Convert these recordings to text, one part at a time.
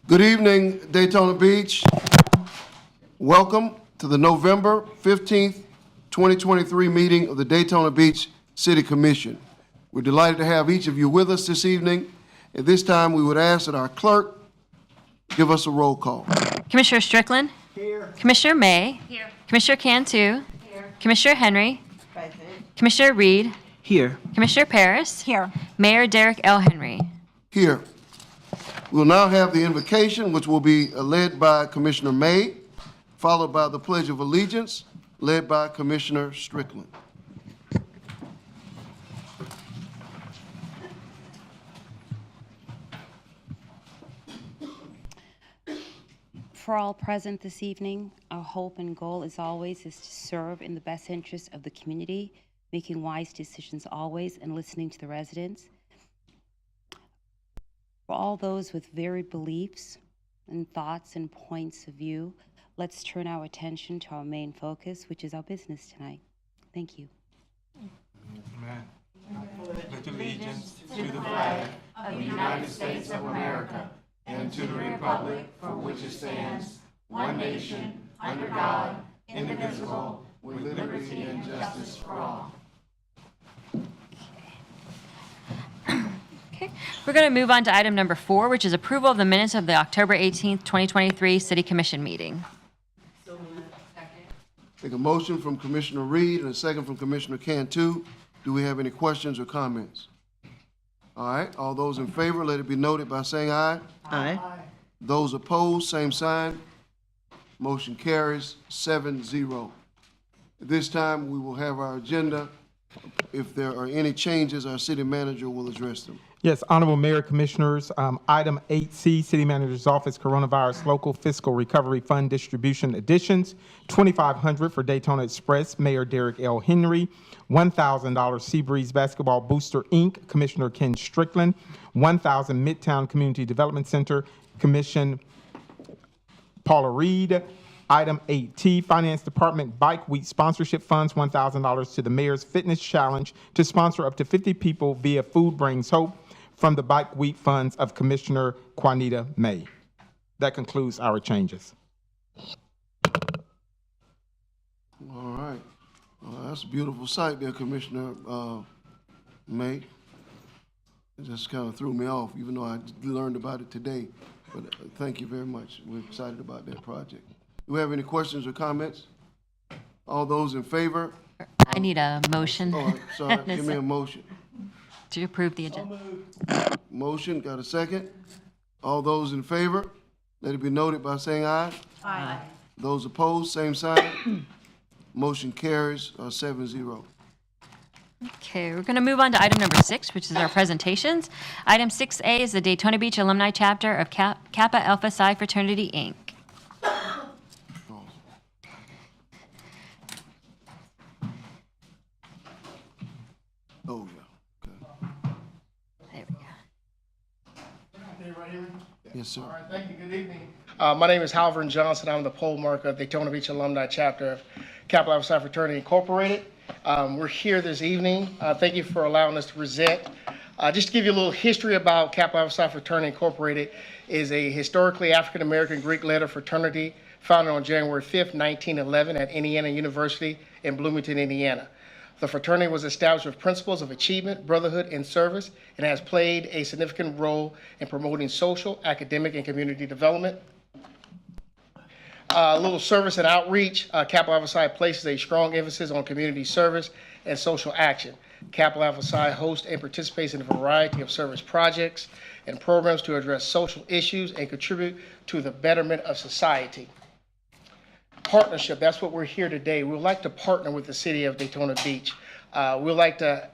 Good evening, Daytona Beach. Welcome to the November 15th, 2023 meeting of the Daytona Beach City Commission. We're delighted to have each of you with us this evening. At this time, we would ask that our clerk give us a roll call. Commissioner Strickland? Here. Commissioner May? Here. Commissioner Cantu? Here. Commissioner Henry? Present. Commissioner Reed? Here. Commissioner Paris? Here. Mayor Derek L. Henry? Here. We'll now have the invocation, which will be led by Commissioner May, followed by the Pledge of Allegiance, led by Commissioner Strickland. For all present this evening, our hope and goal, as always, is to serve in the best interest of the community, making wise decisions always and listening to the residents. For all those with varied beliefs and thoughts and points of view, let's turn our attention to our main focus, which is our business tonight. Thank you. Amen. I pledge allegiance to the flag of the United States of America and to the republic for which it stands, one nation, under God, indivisible, with liberty and justice for all. Okay, we're going to move on to item number 4, which is approval of the minutes of the October 18th, 2023 City Commission meeting. Take a motion from Commissioner Reed and a second from Commissioner Cantu. Do we have any questions or comments? All right, all those in favor, let it be noted by saying aye. Aye. Those opposed, same sign. Motion carries 7-0. At this time, we will have our agenda. If there are any changes, our city manager will address them. Yes, Honorable Mayor, Commissioners, item 8C, City Manager's Office Coronavirus Local Fiscal Recovery Fund Distribution Additions, $2,500 for Daytona Express, Mayor Derek L. Henry, $1,000 Seabreeze Basketball Booster, Inc., Commissioner Ken Strickland, $1,000 Midtown Community Development Center, Commission Paula Reed. Item 8T, Finance Department Bike Week Sponsorship Funds, $1,000 to the Mayor's Fitness Challenge to sponsor up to 50 people via Food Brings Hope from the Bike Week funds of Commissioner Juanita May. That concludes our changes. All right. That's a beautiful sight there, Commissioner May. It just kind of threw me off, even though I learned about it today. But thank you very much. We're excited about that project. Do we have any questions or comments? All those in favor? I need a motion. Oh, sorry, give me a motion. To approve the agenda. Motion, got a second? All those in favor? Let it be noted by saying aye. Aye. Those opposed, same sign. Motion carries 7-0. Okay, we're going to move on to item number 6, which is our presentations. Item 6A is the Daytona Beach Alumni Chapter of Kappa Alpha Psi Fraternity, Inc. Oh, yeah. Okay. There we go. Yes, sir. All right, thank you. Good evening. My name is Halvern Johnson. I'm the pole marker of Daytona Beach Alumni Chapter of Kappa Alpha Psi Fraternity Incorporated. We're here this evening. Thank you for allowing us to present. Just to give you a little history about Kappa Alpha Psi Fraternity Incorporated, is a historically African-American Greek letter fraternity founded on January 5th, 1911 at Indiana University in Bloomington, Indiana. The fraternity was established with principles of achievement, brotherhood, and service, and has played a significant role in promoting social, academic, and community development. A little service and outreach. Kappa Alpha Psi places a strong emphasis on community service and social action. Kappa Alpha Psi hosts and participates in a variety of service projects and programs to address social issues and contribute to the betterment of society. Partnership, that's what we're here today. We would like to partner with the city of Daytona Beach. We'd like to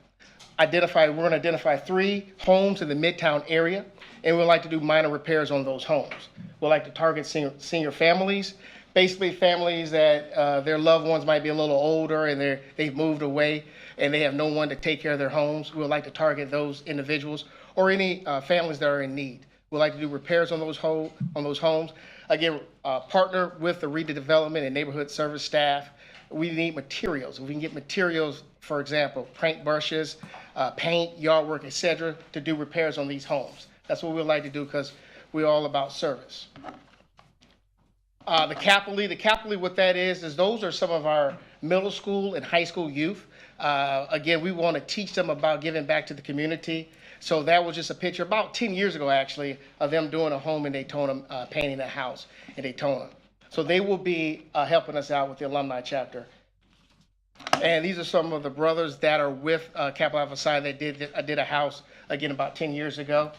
we're going to identify 3 homes in the Midtown area, and we'd like to do minor repairs on those homes. We'd like to target senior families, basically families that their loved ones might be a little older and they've moved away and they have no one to take care of their homes. We would like to target those individuals or any families that are in need. We'd like to do repairs on those homes. Again, partner with the redevelopment and neighborhood service staff. We need materials. If we can get materials, for example, paint brushes, paint, yard work, etc., to do repairs on these homes. That's what we'd like to do because we're all about service. The Capitally, what that is those are some of our middle school and high school youth. Again, we want to teach them about giving back to the community. So that was just a picture about 10 years ago, actually, of them doing a home in Daytona, painting a house in Daytona. So they will be helping us out with the alumni chapter. And these are some of the brothers that are with Kappa Alpha Psi that did a house, again, about 10 years ago.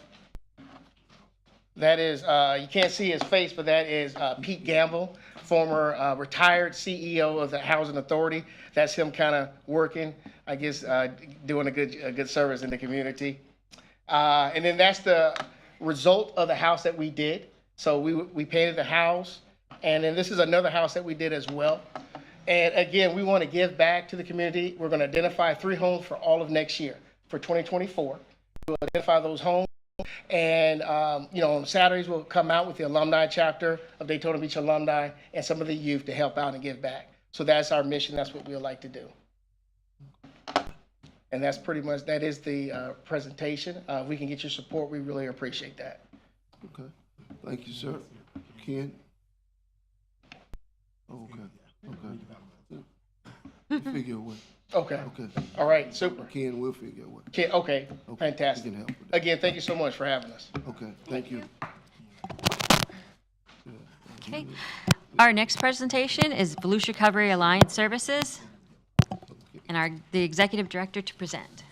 That is, you can't see his face, but that is Pete Gamble, former retired CEO of the Housing Authority. That's him kind of working, I guess, doing a good service in the community. And then that's the result of the house that we did. So we painted the house, and then this is another house that we did as well. And again, we want to give back to the community. We're going to identify 3 homes for all of next year, for 2024. We'll identify those homes. And, on Saturdays, we'll come out with the alumni chapter of Daytona Beach alumni and some of the youth to help out and give back. So that's our mission. That's what we would like to do. And that's pretty much, that is the presentation. If we can get your support, we really appreciate that. Okay. Thank you, sir. Ken? Oh, okay. We'll figure a way. Okay. Okay. All right. Super. Ken will figure a way. Okay. Fantastic. We can help with that. Again, thank you so much for having us. Okay, thank you. Okay. Our next presentation is Volusia Recovery Alliance Services, and the executive director to present.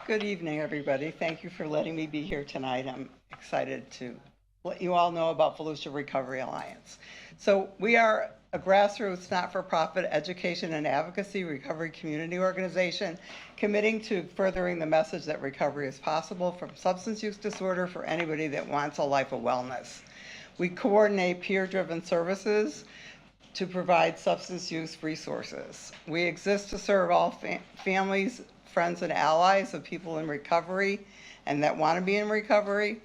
Good evening, everybody. Thank you for letting me be here tonight. I'm excited to let you all know about Volusia Recovery Alliance. So we are a grassroots, not-for-profit education and advocacy recovery community organization committing to furthering the message that recovery is possible from substance use disorder for anybody that wants a life of wellness. We coordinate peer-driven services to provide substance use resources. We exist to serve all families, friends, and allies of people in recovery and that want to be in recovery.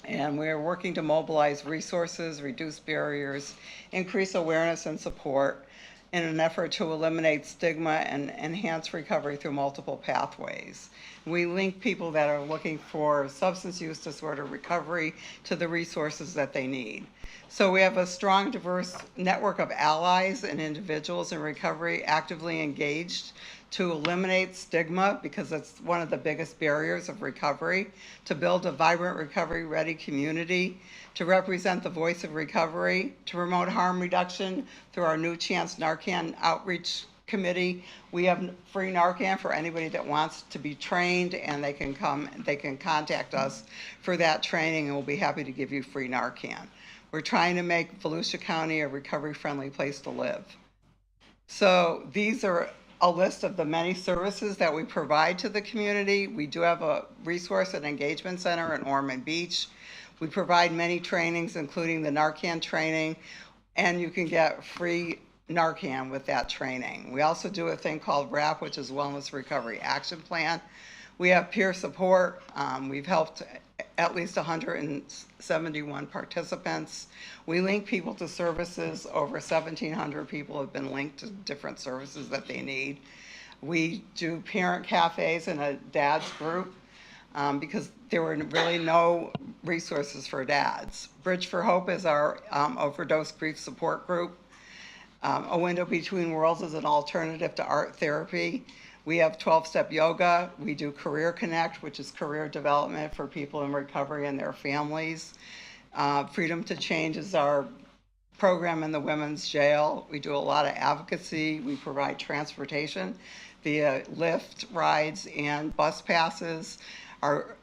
And we're working to mobilize resources, reduce barriers, increase awareness and support in an effort to eliminate stigma and enhance recovery through multiple pathways. We link people that are looking for substance use disorder recovery to the resources that they need. So we have a strong, diverse network of allies and individuals in recovery actively engaged to eliminate stigma, because that's one of the biggest barriers of recovery, to build a vibrant recovery-ready community, to represent the voice of recovery, to promote harm reduction through our New Chance Narcan Outreach Committee. We have free Narcan for anybody that wants to be trained, and they can contact us for that training, and we'll be happy to give you free Narcan. We're trying to make Volusia County a recovery-friendly place to live. So these are a list of the many services that we provide to the community. We do have a resource and engagement center in Ormond Beach. We provide many trainings, including the Narcan training, and you can get free Narcan with that training. We also do a thing called WRAP, which is Wellness Recovery Action Plan. We have peer support. We've helped at least 171 participants. We link people to services. Over 1,700 people have been linked to different services that they need. We do parent cafes and a dad's group because there were really no resources for dads. Bridge for Hope is our overdose grief support group. A Window Between Worlds is an alternative to art therapy. We have 12-step yoga. We do Career Connect, which is career development for people in recovery and their families. Freedom to Change is our program in the women's jail. We do a lot of advocacy. We provide transportation via Lyft rides and bus passes. Our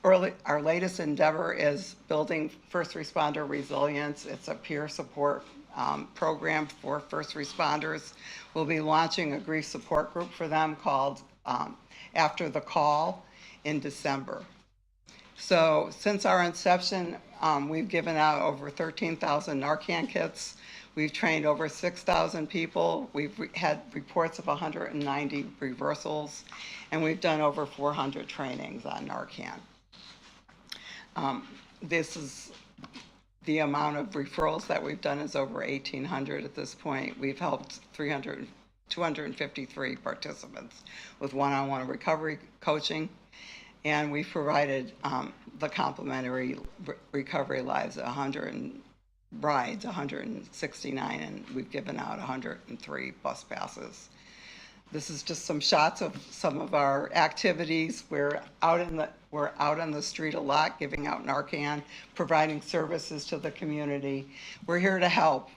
latest endeavor is building first responder resilience. It's a peer support program for first responders. We'll be launching a grief support group for them called After the Call in December. So since our inception, we've given out over 13,000 Narcan kits. We've trained over 6,000 people. We've had reports of 190 reversals, and we've done over 400 trainings on Narcan. This is the amount of referrals that we've done is over 1,800 at this point. We've helped 253 participants with one-on-one recovery coaching. And we provided the complimentary recovery rides, 169, and we've given out 103 bus passes. This is just some shots of some of our activities. We're out on the street a lot, giving out Narcan, providing services to the community. We're here to help.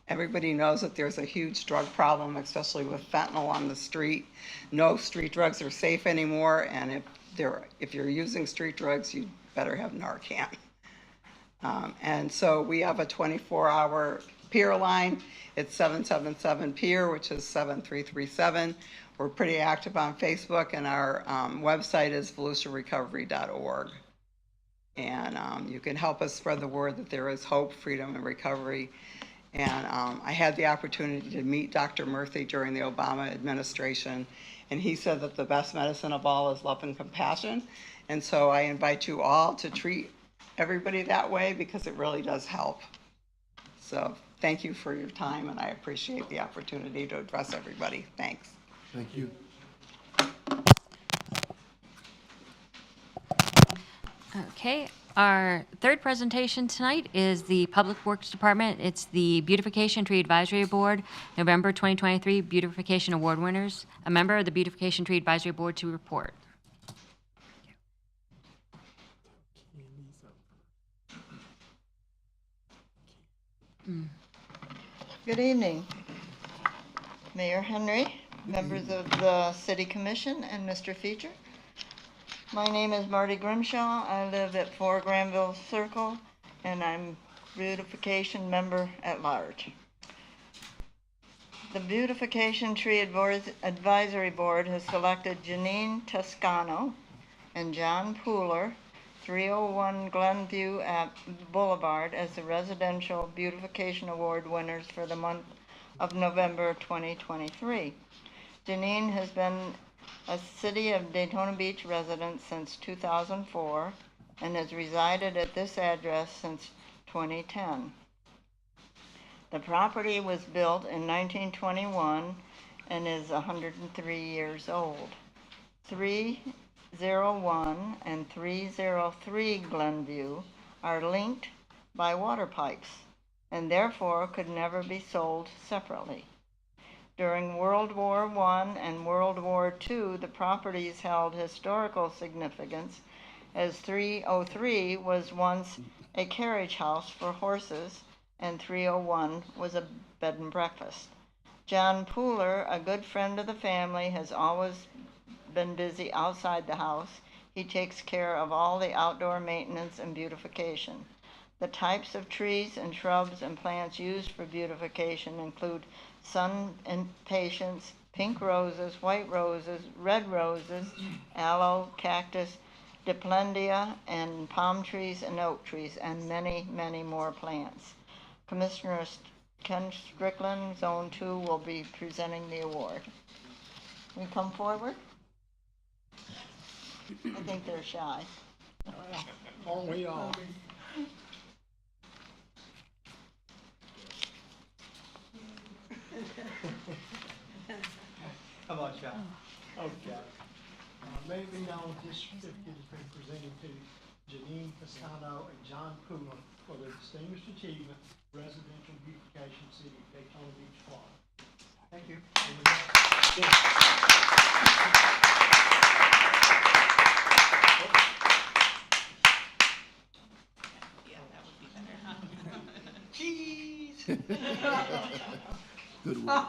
Everybody knows that there's a huge drug problem, especially with fentanyl on the street. No street drugs are safe anymore, and if you're using street drugs, you better have Narcan. And so we have a 24-hour peer line. It's 777-PEER, which is 7337. We're pretty active on Facebook, and our website is volusiarecovery.org. And you can help us spread the word that there is hope, freedom, and recovery. And I had the opportunity to meet Dr. Murthy during the Obama administration, and he said that the best medicine of all is love and compassion. And so I invite you all to treat everybody that way, because it really does help. So thank you for your time, and I appreciate the opportunity to address everybody. Thanks. Thank you. Okay, our third presentation tonight is the Public Works Department. It's the Beautification Tree Advisory Board, November 2023 Beautification Award winners. A member of the Beautification Tree Advisory Board to report. Good evening, Mayor Henry, members of the City Commission, and Mr. Feature. My name is Marty Grimshaw. I live at 4 Granville Circle, and I'm Beautification Member at Large. The Beautification Tree Advisory Board has selected Jeanine Toscano and John Pooler, 301 Glenview at Boulevard, as the Residential Beautification Award winners for the month of November 2023. Jeanine has been a City of Daytona Beach resident since 2004 and has resided at this address since 2010. The property was built in 1921 and is 103 years old. 301 and 303 Glenview are linked by water pipes and therefore could never be sold separately. During World War I and World War II, the properties held historical significance, as 303 was once a carriage house for horses and 301 was a bed and breakfast. John Pooler, a good friend of the family, has always been busy outside the house. He takes care of all the outdoor maintenance and beautification. The types of trees and shrubs and plants used for beautification include sun impatiens, pink roses, white roses, red roses, aloe, cactus, diplendia, and palm trees and oak trees, and many, many more plants. Commissioner Ken Strickland, Zone 2, will be presenting the award. Will you come forward? I think they're shy. Aren't we all? Come on, John. Okay. May it be known this certificate has been presented to Jeanine Toscano and John Pooler for their distinguished achievement, residential beautification, City of Daytona Beach, Florida. Thank you. Cheese! Good work. Good work.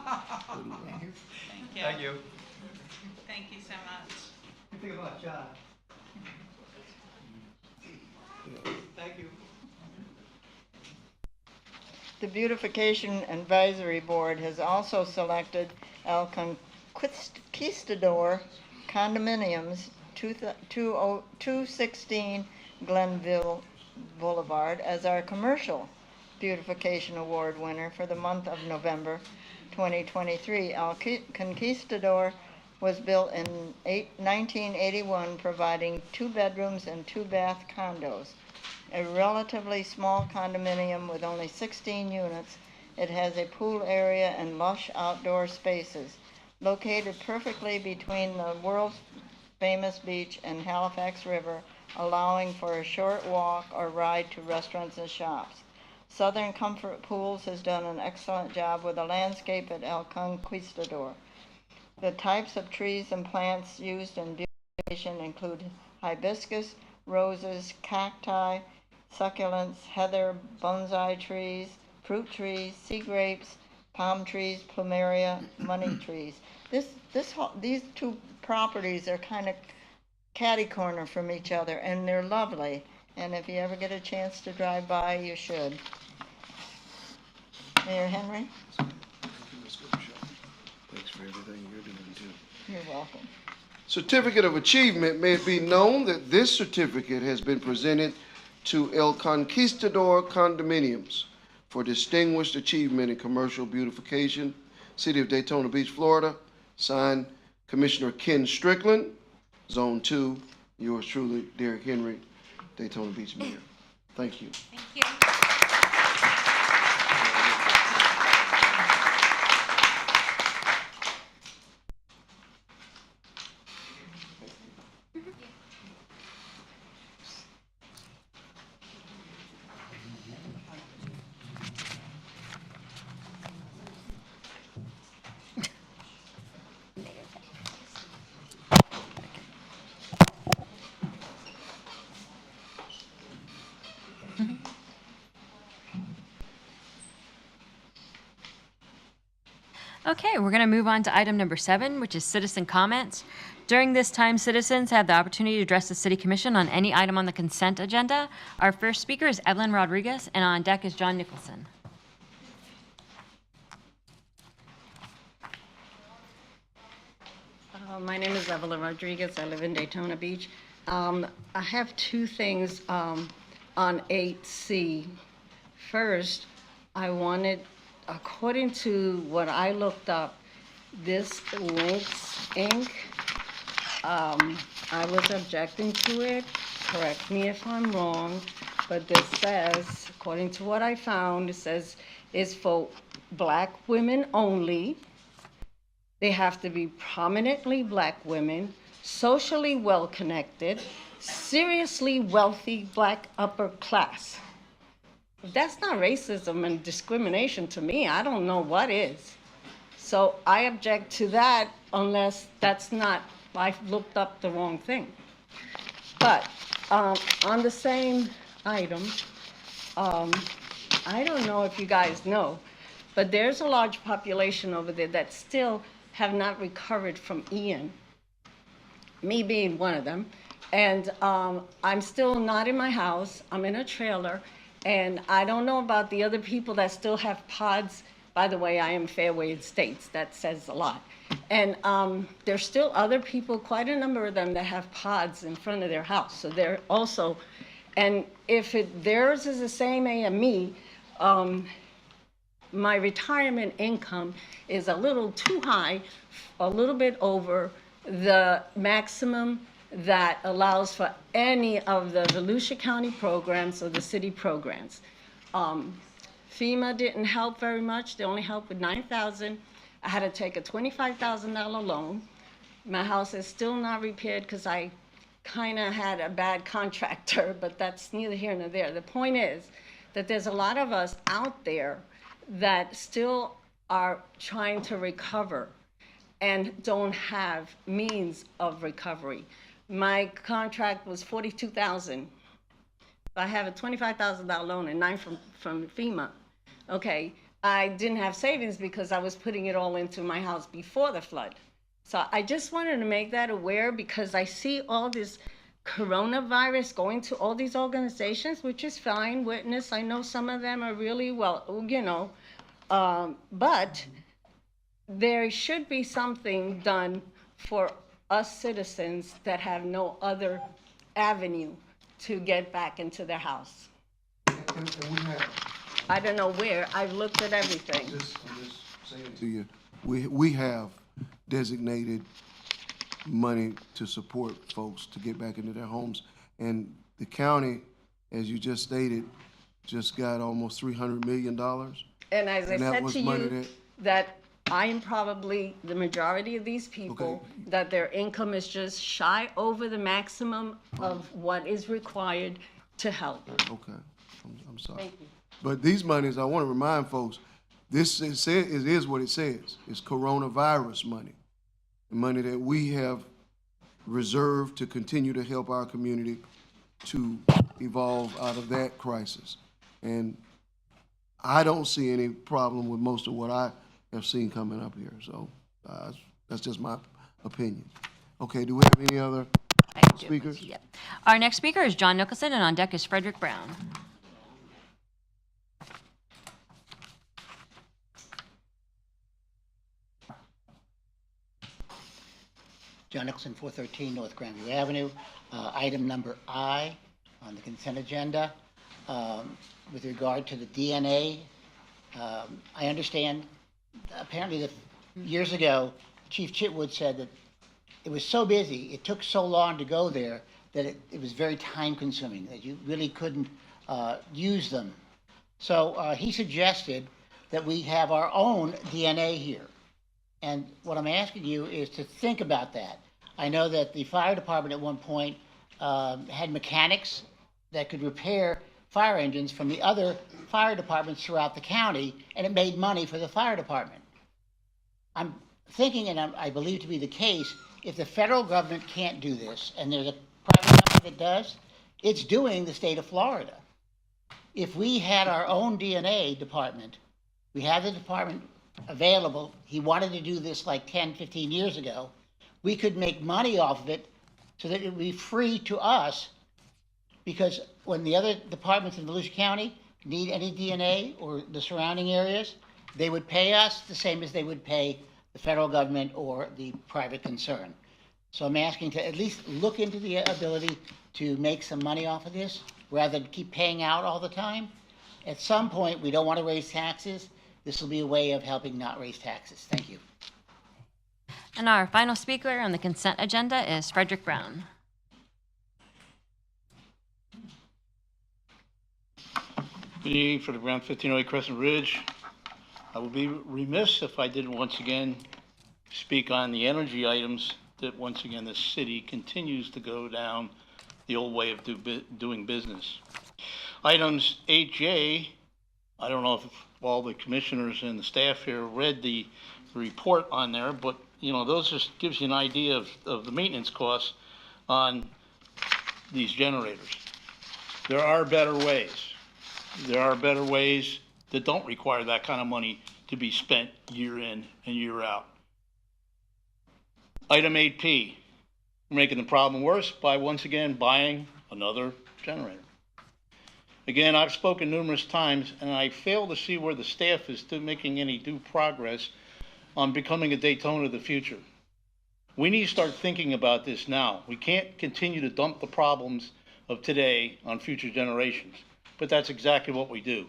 Thank you. Thank you so much. You think about John. Thank you. The Beautification Advisory Board has also selected El Conquistador Condominiums, 216 Glenville Boulevard, as our Commercial Beautification Award winner for the month of November 2023. El Conquistador was built in 1981, providing 2 bedrooms and 2 bath condos. A relatively small condominium with only 16 units, it has a pool area and lush outdoor spaces. Located perfectly between the world's famous beach, and Halifax River, allowing for a short walk or ride to restaurants and shops. Southern Comfort Pools has done an excellent job with the landscape at El Conquistador. The types of trees and plants used in beautification include hibiscus, roses, cacti, succulents, heather, bonsai trees, fruit trees, sea grapes, palm trees, plumeria, money trees. These two properties are kind of catty corner from each other, and they're lovely. And if you ever get a chance to drive by, you should. Mayor Henry, Thanks for everything you're doing, too. you're welcome. Certificate of Achievement. May it be known that this certificate has been presented to El Conquistador Condominiums for distinguished achievement in commercial beautification, City of Daytona Beach, Florida. Signed, Commissioner Ken Strickland, Zone 2. Yours truly, Derek Henry, Daytona Beach Mayor. Thank you. Thank you. Okay, we're going to move on to item number 7, which is citizen comments. During this time, citizens have the opportunity to address the City Commission on any item on the consent agenda. Our first speaker is Evelyn Rodriguez, and on deck is John Nicholson. My name is Evelyn Rodriguez. I live in Daytona Beach. I have two things on 8C. First, I wanted, according to what I looked up, this Lynx Inc., I was objecting to it. Correct me if I'm wrong, but this says, according to what I found, it says it's for Black women only. They have to be prominently Black women, socially well-connected, seriously wealthy Black upper class. If that's not racism and discrimination to me, I don't know what is. So I object to that unless that's not, I looked up the wrong thing. But on the same item, I don't know if you guys know, but there's a large population over there that still have not recovered from Ian, me being one of them. And I'm still not in my house. I'm in a trailer. And I don't know about the other people that still have pods. By the way, I am Fairway Estates. That says a lot. And there's still other people, quite a number of them, that have pods in front of their house. So they're also, and if theirs is the same as me, my retirement income is a little too high, a little bit over the maximum that allows for any of the Volusia County programs or the city programs. FEMA didn't help very much. They only helped with $9,000. I had to take a $25,000 loan. My house is still not repaired because I kind of had a bad contractor, but that's neither here nor there. The point is that there's a lot of us out there that still are trying to recover and don't have means of recovery. My contract was $42,000. I have a $25,000 loan and $9,000 from FEMA. Okay, I didn't have savings because I was putting it all into my house before the flood. So I just wanted to make that aware because I see all this coronavirus going to all these organizations, which is fine, Witness. I know some of them are really well, you know, but there should be something done for us citizens that have no other avenue to get back into their house. And we have, I don't know where. I've looked at everything. I'm just saying to you, we have designated money to support folks to get back into their homes. And the county, as you just stated, just got almost $300 million. And as I And that said was to money you, that I am probably the majority of these people that their income is just shy over the maximum of what is required to help. Okay, I'm sorry. Thank you. But these monies, I want to remind folks, this is what it says. It's coronavirus money, the money that we have reserved to continue to help our community to evolve out of that crisis. And I don't see any problem with most of what I have seen coming up here. So that's just my opinion. Okay, do we have any other I do. speakers? Yep. Our next speaker is John Nicholson, and on deck is Frederick Brown. John Nicholson, 413 North Glenview Avenue. Item number I on the consent agenda. With regard to the DNA, I understand apparently that years ago, Chief Chitwood said that it was so busy, it took so long to go there that it was very time consuming, that you really couldn't use them. So he suggested that we have our own DNA here. And what I'm asking you is to think about that. I know that the fire department at one point had mechanics that could repair fire engines from the other fire departments throughout the county, and it made money for the fire department. I'm thinking, and I believe to be the case, if the federal government can't do this, and there's a private company that does, it's doing the state of Florida. If we had our own DNA department, we have the department available, he wanted to do this like 10, 15 years ago, we could make money off of it so that it would be free to us, because when the other departments in Volusia County need any DNA or the surrounding areas, they would pay us the same as they would pay the federal government or the private concern. So I'm asking to at least look into the ability to make some money off of this rather than keep paying out all the time. At some point, we don't want to raise taxes. This will be a way of helping not raise taxes. Thank you. And our final speaker on the consent agenda is Frederick Brown. Good evening, Frederick Brown, 1508 Crescent Ridge. I would be remiss if I didn't once again speak on the energy items that once again the city continues to go down the old way of doing business. Items 8J, I don't know if all the commissioners and the staff here read the report on there, but you know, those just gives you an idea of the maintenance costs on these generators. There are better ways. There are better ways that don't require that kind of money to be spent year in and year out. Item 8P, we're making the problem worse by once again buying another generator. Again, I've spoken numerous times and I fail to see where the staff is still making any due progress on becoming a Daytona of the future. We need to start thinking about this now. We can't continue to dump the problems of today on future generations, but that's exactly what we do.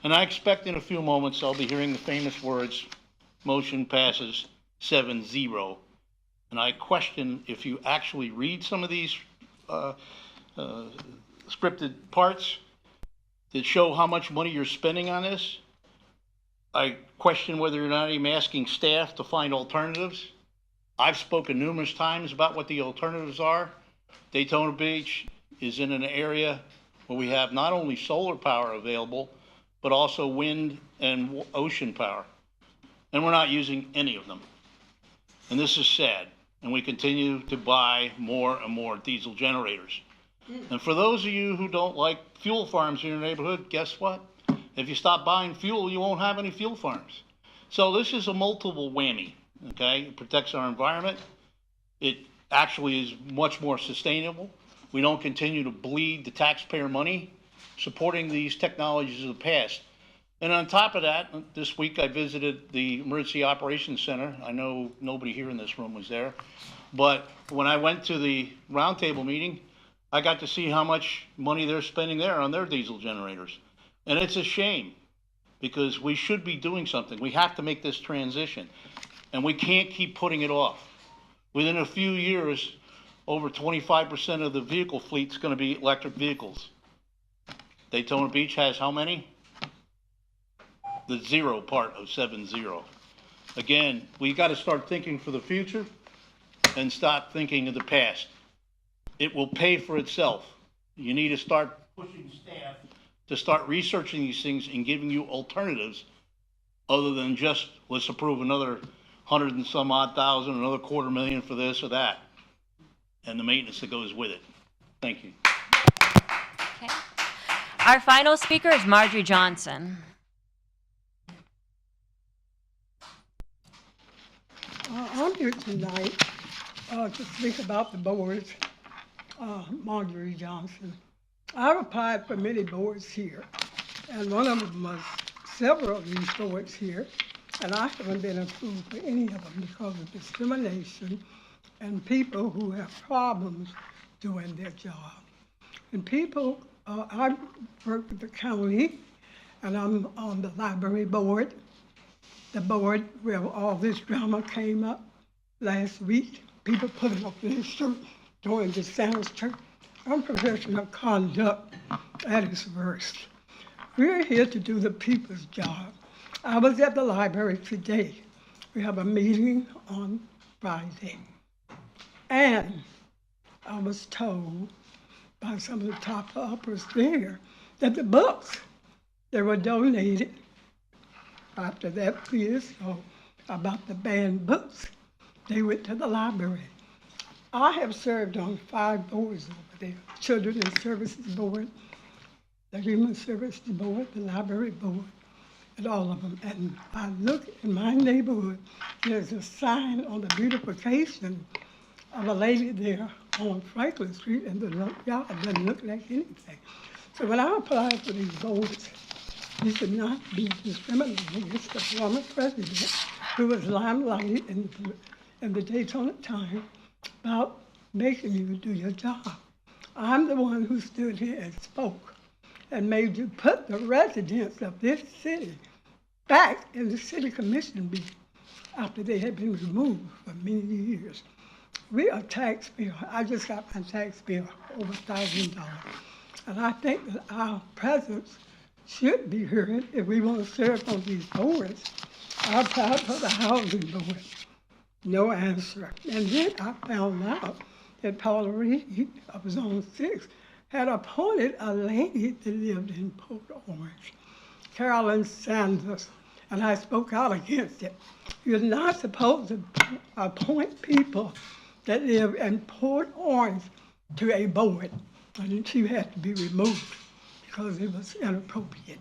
And I expect in a few moments I'll be hearing the famous words, motion passes 7-0. And I question if you actually read some of these scripted parts that show how much money you're spending on this. I question whether you're not even asking staff to find alternatives. I've spoken numerous times about what the alternatives are. Daytona Beach is in an area where we have not only solar power available, but also wind and ocean power. And we're not using any of them. And this is sad. And we continue to buy more and more diesel generators. And for those of you who don't like fuel farms in your neighborhood, guess what? If you stop buying fuel, you won't have any fuel farms. So this is a multiple whammy, okay? It protects our environment. It actually is much more sustainable. We don't continue to bleed the taxpayer money supporting these technologies of the past. And on top of that, this week I visited the Emergency Operations Center. I know nobody here in this room was there, but when I went to the roundtable meeting, I got to see how much money they're spending there on their diesel generators. And it's a shame because we should be doing something. We have to make this transition and we can't keep putting it off. Within a few years, over 25% of the vehicle fleet is going to be electric vehicles. Daytona Beach has how many? The zero part of 7-0. Again, we got to start thinking for the future and stop thinking of the past. It will pay for itself. You need to start pushing staff to start researching these things and giving you alternatives other than just, let's approve another 100 and some odd thousand, another $250,000 for this or that, and the maintenance that goes with it. Thank you. Okay. Our final speaker is Marjorie Johnson. I'm here tonight to speak about the boards, Marjorie Johnson. I've applied for many boards here, and one of them was several of these boards here, and I haven't been approved for any of them because of discrimination and people who have problems doing their job. And people, I work with the county, and I'm on the library board, the board where all this drama came up last week. People putting up their shirt during the Sands Church. Unprofessional conduct at its worst. We're here to do the people's job. I was at the library today. We have a meeting on Friday. And I was told by some of the top uppers there that the books that were donated after that quiz about the banned books, they went to the library. I have served on 5 boards over there: Children and Services Board, the Human Services Board, the Library Board, and all of them. And I look in my neighborhood, there's a sign on the beautification of a lady there on Franklin Street, and the yard doesn't look like anything. So when I applied for these boards, you should not be discriminating against the former president who was limelighted in the Daytona Times about making you do your job. I'm the one who stood here and spoke and made you put the residents of this city back in the city commission meeting after they had been removed for many years. We are tax bill. I just got my tax bill over $1,000. And I think that our presence should be heard if we want to serve on these boards. I applied for the housing board. No answer. And then I found out that Paula Reed of Zone 6 had appointed a lady that lived in Port Orange, Carolyn Sanders, and I spoke out against it. You're not supposed to appoint people that live in Port Orange to a board, and she had to be removed because it was inappropriate.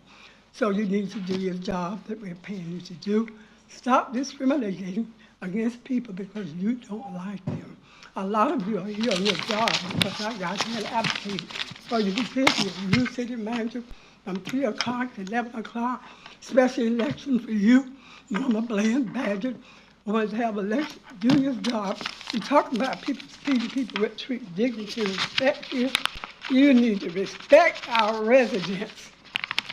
So you need to do your job that we're paying you to do. Stop discriminating against people because you don't like them. A lot of you are here on your job because I got here and advocated for you to sit here. You city manager from 3 o'clock to 11 o'clock, special election for you. Norma Bland Badger wanted to have election, do your job. You're talking about people treating people with dignity and respect here. You need to respect our residents.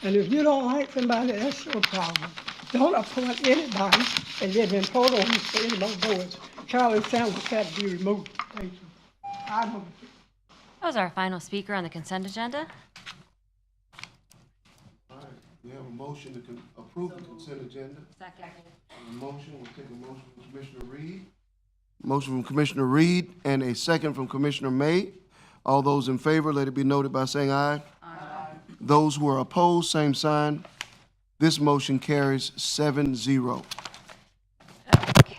And if you don't like somebody, that's your problem. Don't appoint anybody and live in Port Orange for any more boards. Charlie Sanders had to be removed. Thank you. I moved it. That was our final speaker on the consent agenda. All right, we have a motion to approve the consent agenda. Second. Motion, we'll take a motion from Commissioner Reed. Motion from Commissioner Reed and a second from Commissioner May. All those in favor, let it be noted by saying aye. Aye. Those who are opposed, same sign. This motion carries 7-0. Okay.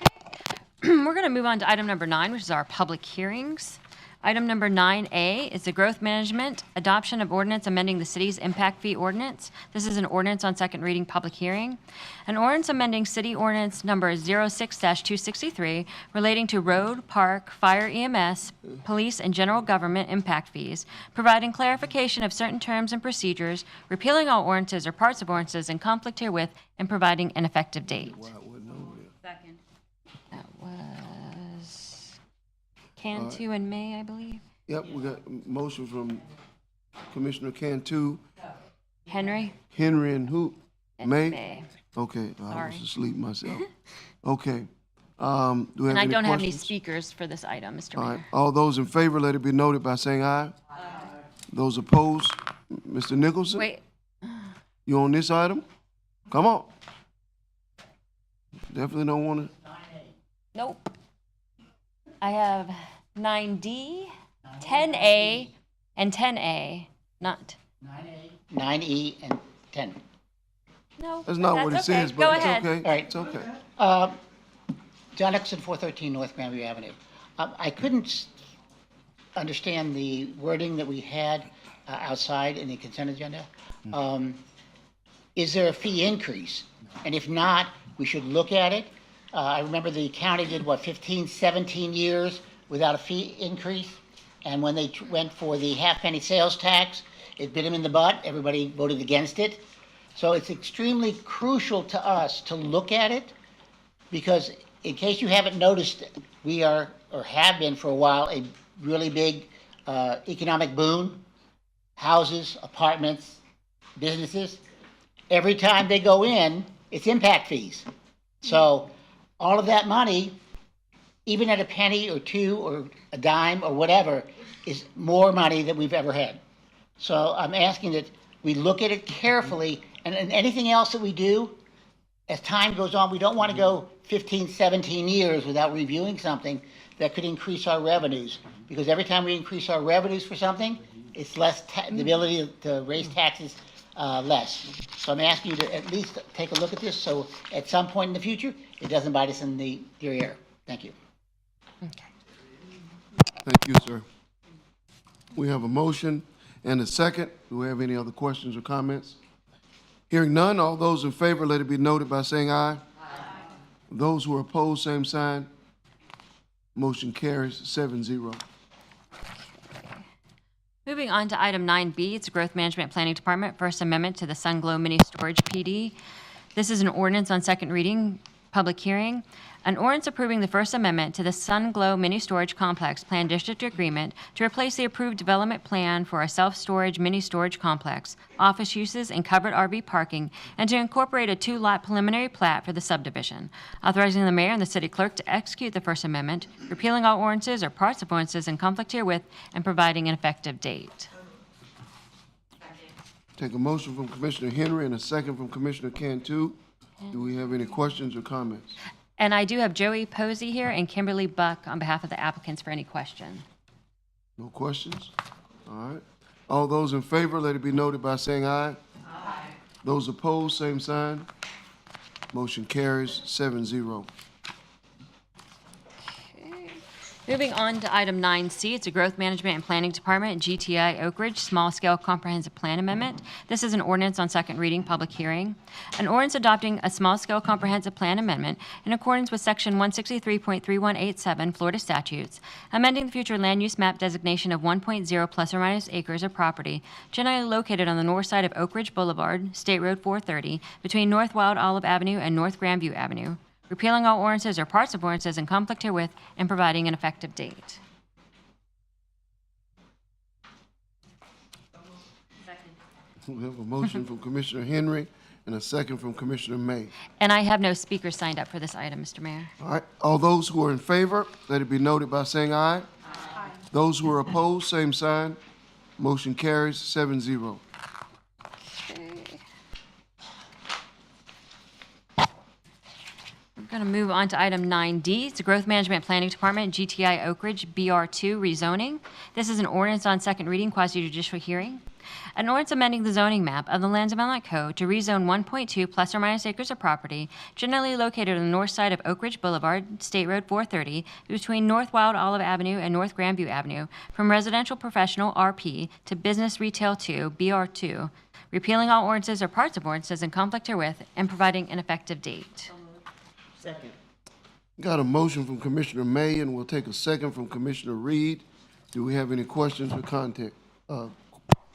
We're going to move on to item number 9, which is our public hearings. Item number 9A is the growth management, adoption of ordinance amending the city's impact fee ordinance. This is an ordinance on second reading public hearing. An ordinance amending city ordinance number 06-263 relating to road, park, fire EMS, police, and general government impact fees, providing clarification of certain terms and procedures, repealing all ordinances or parts of ordinances in conflict herewith, and providing an effective date. Second. That was Cantu and May, I believe. Yep, we got a motion from Commissioner Cantu, Henry? Henry, and who? And May? Okay, I Sorry. was asleep myself. Okay. Do we have And I any don't have any questions? speakers for this item, Mr. All Mayor. right, all those in favor, let it be noted by saying aye. Aye. Those opposed, Mr. Nicholson? Wait, You on this item? Come on. Definitely don't want to. Nope. I have 9D, 10A, and 10A. Not. 9E and 10. No. That's not what it okay. says, Go but it's ahead. okay. All right. It's okay. John Nicholson, 413 North Glenview Avenue. I couldn't understand the wording that we had outside in the consent agenda. Is there a fee increase? And if not, we should look at it. I remember the county did, 15, 17 years without a fee increase? And when they went for the half-penny sales tax, it bit them in the butt. Everybody voted against it. So it's extremely crucial to us to look at it, because in case you haven't noticed, we are, or have been for a while, a really big economic boom. Houses, apartments, businesses. Every time they go in, it's impact fees. So all of that money, even at a penny or two or a dime or whatever, is more money than we've ever had. So I'm asking that we look at it carefully, and anything else that we do, as time goes on, we don't want to go 15, 17 years without reviewing something that could increase our revenues. Because every time we increase our revenues for something, it's less, the ability to raise taxes less. So I'm asking you to at least take a look at this, so at some point in the future, it doesn't bite us in the ear. Thank you. Thank you, sir. We have a motion and a second. Do we have any other questions or comments? Hearing none, all those in favor, let it be noted by saying aye. Those who are opposed, same sign. Motion carries 7-0. Moving on to item 9B, it's Growth Management Planning Department, First Amendment to the Sunglow Mini Storage PD. This is an ordinance on second reading, public hearing. An ordinance approving the First Amendment to the Sunglow Mini Storage Complex Plan District Agreement to replace the approved development plan for a self-storage mini storage complex, office uses, and covered RV parking, and to incorporate a two-lot preliminary plat for the subdivision, authorizing the mayor and the city clerk to execute the First Amendment, repealing all ordinances or parts of ordinances in conflict herewith, and providing an effective date. Take a motion from Commissioner Henry and a second from Commissioner Cantu. Do we have any questions or comments? And I do have Joey Posey here and Kimberly Buck on behalf of the applicants for any question. No questions? All right. All those in favor, let it be noted by saying aye. Aye. Those opposed, same sign. Motion carries 7-0. Moving on to item 9C, it's a Growth Management and Planning Department, GTI Oak Ridge, Small Scale Comprehensive Plan Amendment. This is an ordinance on second reading, public hearing. An ordinance adopting a Small Scale Comprehensive Plan Amendment in accordance with Section 163.3187 Florida statutes, amending the future land use map designation of 1.0 plus or minus acres of property generally located on the north side of Oak Ridge Boulevard, State Road 430, between North Wild Olive Avenue and North Grandview Avenue, repealing all ordinances or parts of ordinances in conflict herewith, and providing an effective date. We have a motion from Commissioner Henry and a second from Commissioner May. And I have no speakers signed up for this item, Mr. Mayor. All right. All those who are in favor, let it be noted by saying aye. Aye. Those who are opposed, same sign. Motion carries 7-0. We're going to move on to item 9D. It's the Growth Management Planning Department, GTI Oak Ridge, BR2 rezoning. This is an ordinance on second reading, quasi-judicial hearing. An ordinance amending the zoning map of the Lands Development Code to rezone 1.2 plus or minus acres of property generally located on the north side of Oak Ridge Boulevard, State Road 430, between North Wild Olive Avenue and North Grandview Avenue, from residential professional RP to business retail 2, BR2, repealing all ordinances or parts of ordinances in conflict herewith, and providing an effective date. Second. Got a motion from Commissioner May, and we'll take a second from Commissioner Reed. Do we have any questions or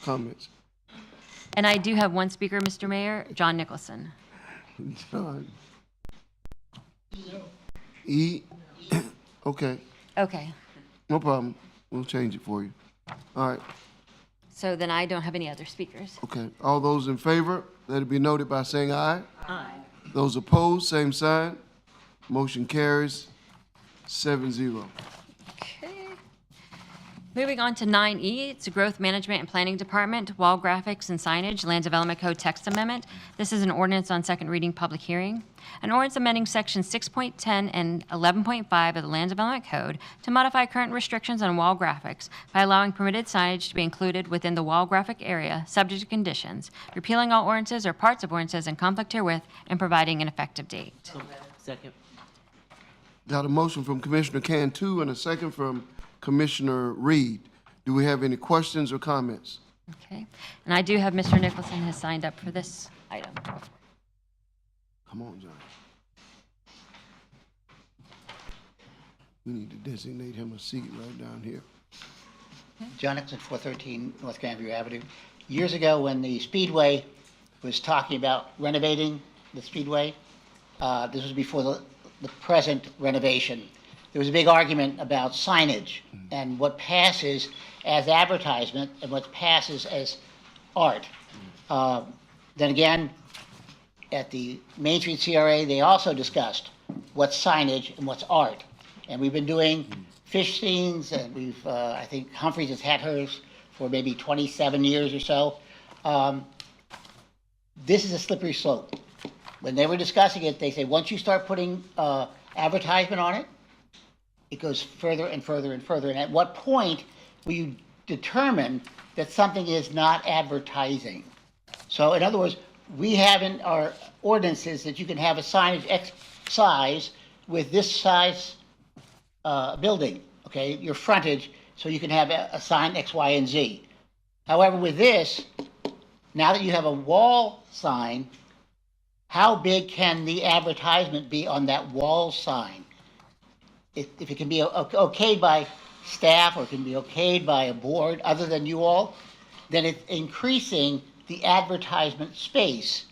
comments? And I do have one speaker, Mr. Mayor, John Nicholson. John. E? Okay, Okay, no problem. We'll change it for you. All right, so then I don't have any other speakers. okay. All those in favor, let it be noted by saying aye. Aye. Those opposed, same sign. Motion carries 7-0. Okay. Moving on to 9E, it's a Growth Management and Planning Department, Wall Graphics and Signage, Land Development Code Text Amendment. This is an ordinance on second reading, public hearing. An ordinance amending Section 6.10 and 11.5 of the Land Development Code to modify current restrictions on wall graphics by allowing permitted signage to be included within the wall graphic area, subject to conditions, repealing all ordinances or parts of ordinances in conflict herewith, and providing an effective date. Second. Got a motion from Commissioner Cantu and a second from Commissioner Reed. Do we have any questions or comments? Okay. And I do have Mr. Nicholson has signed up for this item. Come on, John. We need to designate him a seat right down here. John Nixon, 413 North Glenview Avenue. Years ago, when the Speedway was talking about renovating the Speedway, this was before the present renovation. There was a big argument about signage and what passes as advertisement and what passes as art. Then again, at the Main Street CRA, they also discussed what's signage and what's art. And we've been doing fish scenes, and we've, I think Humphreys has had hers for maybe 27 years or so. This is a slippery slope. When they were discussing it, they say once you start putting advertisement on it, it goes further and further and further. And at what point will you determine that something is not advertising? So in other words, we have in our ordinances that you can have a signage X size with this size building, okay, your frontage, so you can have a sign X, Y, and Z. However, with this, now that you have a wall sign, how big can the advertisement be on that wall sign? If it can be okayed by staff or it can be okayed by a board other than you all, then it's increasing the advertisement space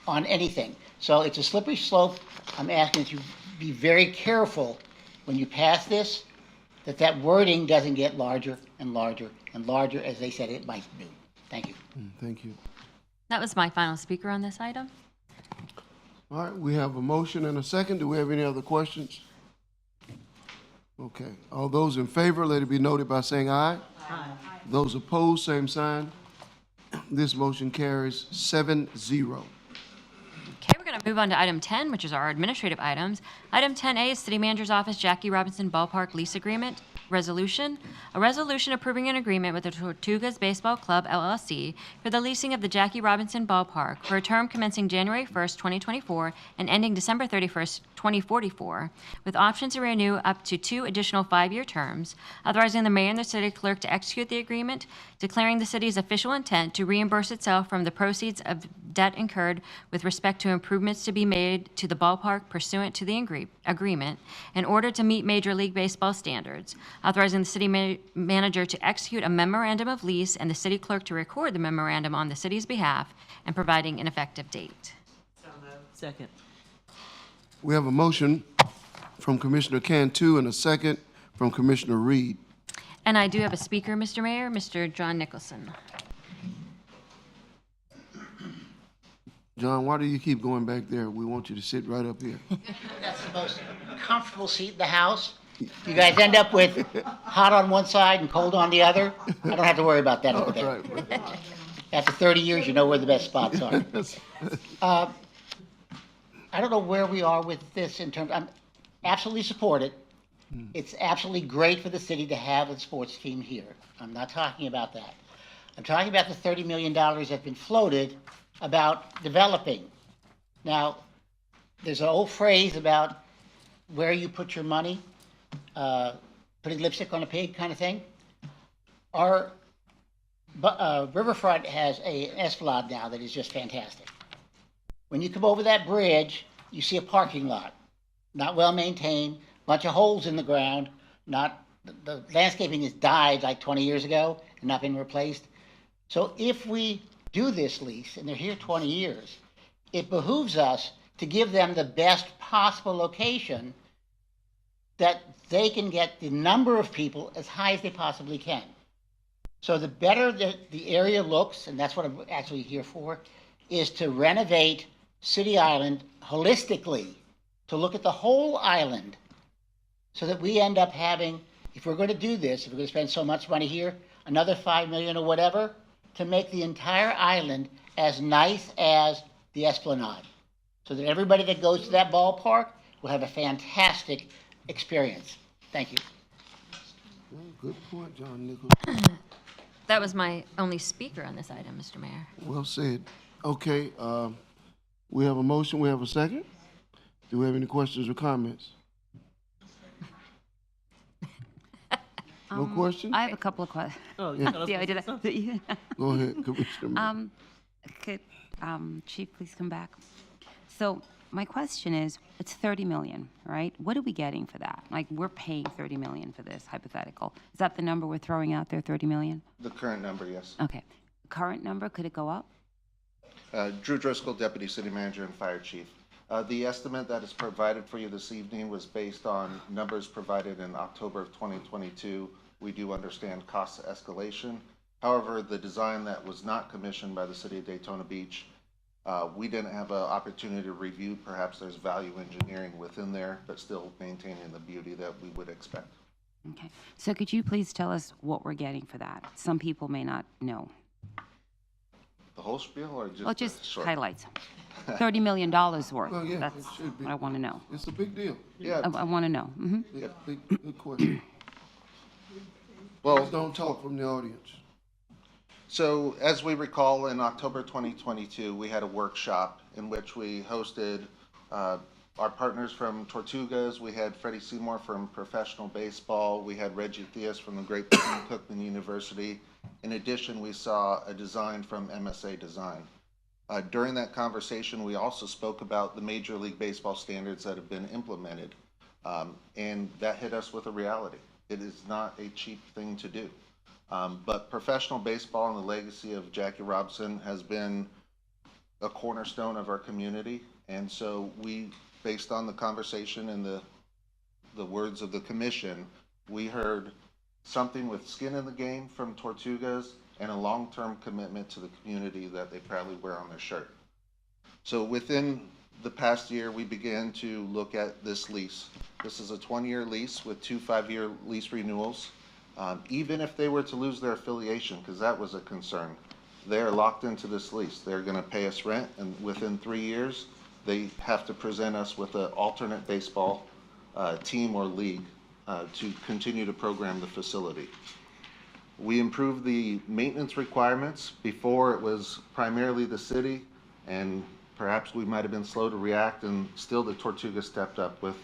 on anything. So it's a slippery slope. I'm asking that you be very careful when you pass this, that wording doesn't get larger and larger and larger as they said it might do. Thank you. Thank you. That was my final speaker on this item. All right, we have a motion and a second. Do we have any other questions? Okay, all those in favor, let it be noted by saying aye. Aye. Those opposed, same sign. This motion carries 7-0. Okay, we're going to move on to item 10, which is our administrative items. Item 10A is City Manager's Office Jackie Robinson Ballpark Lease Agreement Resolution. A resolution approving an agreement with the Tortugas Baseball Club, LLC, for the leasing of the Jackie Robinson Ballpark for a term commencing January 1st, 2024, and ending December 31st, 2044, with options to renew up to 2 additional 5-year terms, authorizing the mayor and the city clerk to execute the agreement, declaring the city's official intent to reimburse itself from the proceeds of debt incurred with respect to improvements to be made to the ballpark pursuant to the agreement in order to meet Major League Baseball standards, authorizing the city manager to execute a memorandum of lease and the city clerk to record the memorandum on the city's behalf, and providing an effective date. Second. We have a motion from Commissioner Cantu and a second from Commissioner Reed. And I do have a speaker, Mr. Mayor, Mr. John Nicholson. John, why do you keep going back there? We want you to sit right up here. That's the most comfortable seat in the house. You guys end up with hot on one side and cold on the other. I don't have to worry about that over there. Right. After 30 years, you know where the best spots are. I don't know where we are with this in terms, I'm absolutely support it. It's absolutely great for the city to have a sports team here. I'm not talking about that. I'm talking about the $30 million that's been floated about developing. Now, there's an old phrase about where you put your money, putting lipstick on a pig kind of thing. Our riverfront has an esplanade now that is just fantastic. When you come over that bridge, you see a parking lot, not well maintained, bunch of holes in the ground, the landscaping has died like 20 years ago and not been replaced. So if we do this lease, and they're here 20 years, it behooves us to give them the best possible location that they can get the number of people as high as they possibly can. So the better the area looks, and that's what I'm actually here for, is to renovate City Island holistically, to look at the whole island, so that we end up having if we're going to do this, if we're going to spend so much money here, another 5 million or whatever, to make the entire island as nice as the Esplanade, so that everybody that goes to that ballpark will have a fantastic experience. Thank you. Well, good point, John Nichols. That was my only speaker on this item, Mr. Mayor. Well said. Okay, we have a motion, we have a second. Do we have any questions or comments? No questions? I have a couple of questions. Oh, See how I did that? Go ahead, Commissioner. May. Could, Chief, please come back? So my question is, it's 30 million, right? What are we getting for that? Like, we're paying 30 million for this, hypothetical. Is that the number we're throwing out there, 30 million? The current number, yes. Okay. Current number, could it go up? Drew Driscoll, Deputy City Manager and Fire Chief. The estimate that is provided for you this evening was based on numbers provided in October of 2022. We do understand cost escalation. However, the design that was not commissioned by the City of Daytona Beach, we didn't have an opportunity to review. Perhaps there's value engineering within there, but still maintaining the beauty that we would expect. Okay. So could you please tell us what we're getting for that? Some people may not know. The whole spiel, or just Well, just short? highlights. $30 million worth. Well, yeah, That's it should be. what I want to know. It's a big deal. Yeah. I want to know. Mm-hmm. Yeah, big question. Well, Please don't talk from the audience. so as we recall, in October 2022, we had a workshop in which we hosted our partners from Tortugas. We had Freddie Seymour from Professional Baseball. We had Reggie Theus from the Great Cookman University. In addition, we saw a design from MSA Design. During that conversation, we also spoke about the Major League Baseball standards that have been implemented. And that hit us with a reality. It is not a cheap thing to do. But professional baseball and the legacy of Jackie Robinson has been a cornerstone of our community. And so we, based on the conversation and the words of the commission, we heard something with skin in the game from Tortugas and a long-term commitment to the community that they proudly wear on their shirt. So within the past year, we began to look at this lease. This is a 20-year lease with 2 5-year lease renewals. Even if they were to lose their affiliation, because that was a concern, they are locked into this lease. They're going to pay us rent, and within 3 years, they have to present us with an alternate baseball team or league to continue to program the facility. We improved the maintenance requirements. Before, it was primarily the city, and perhaps we might have been slow to react, and still the Tortugas stepped up with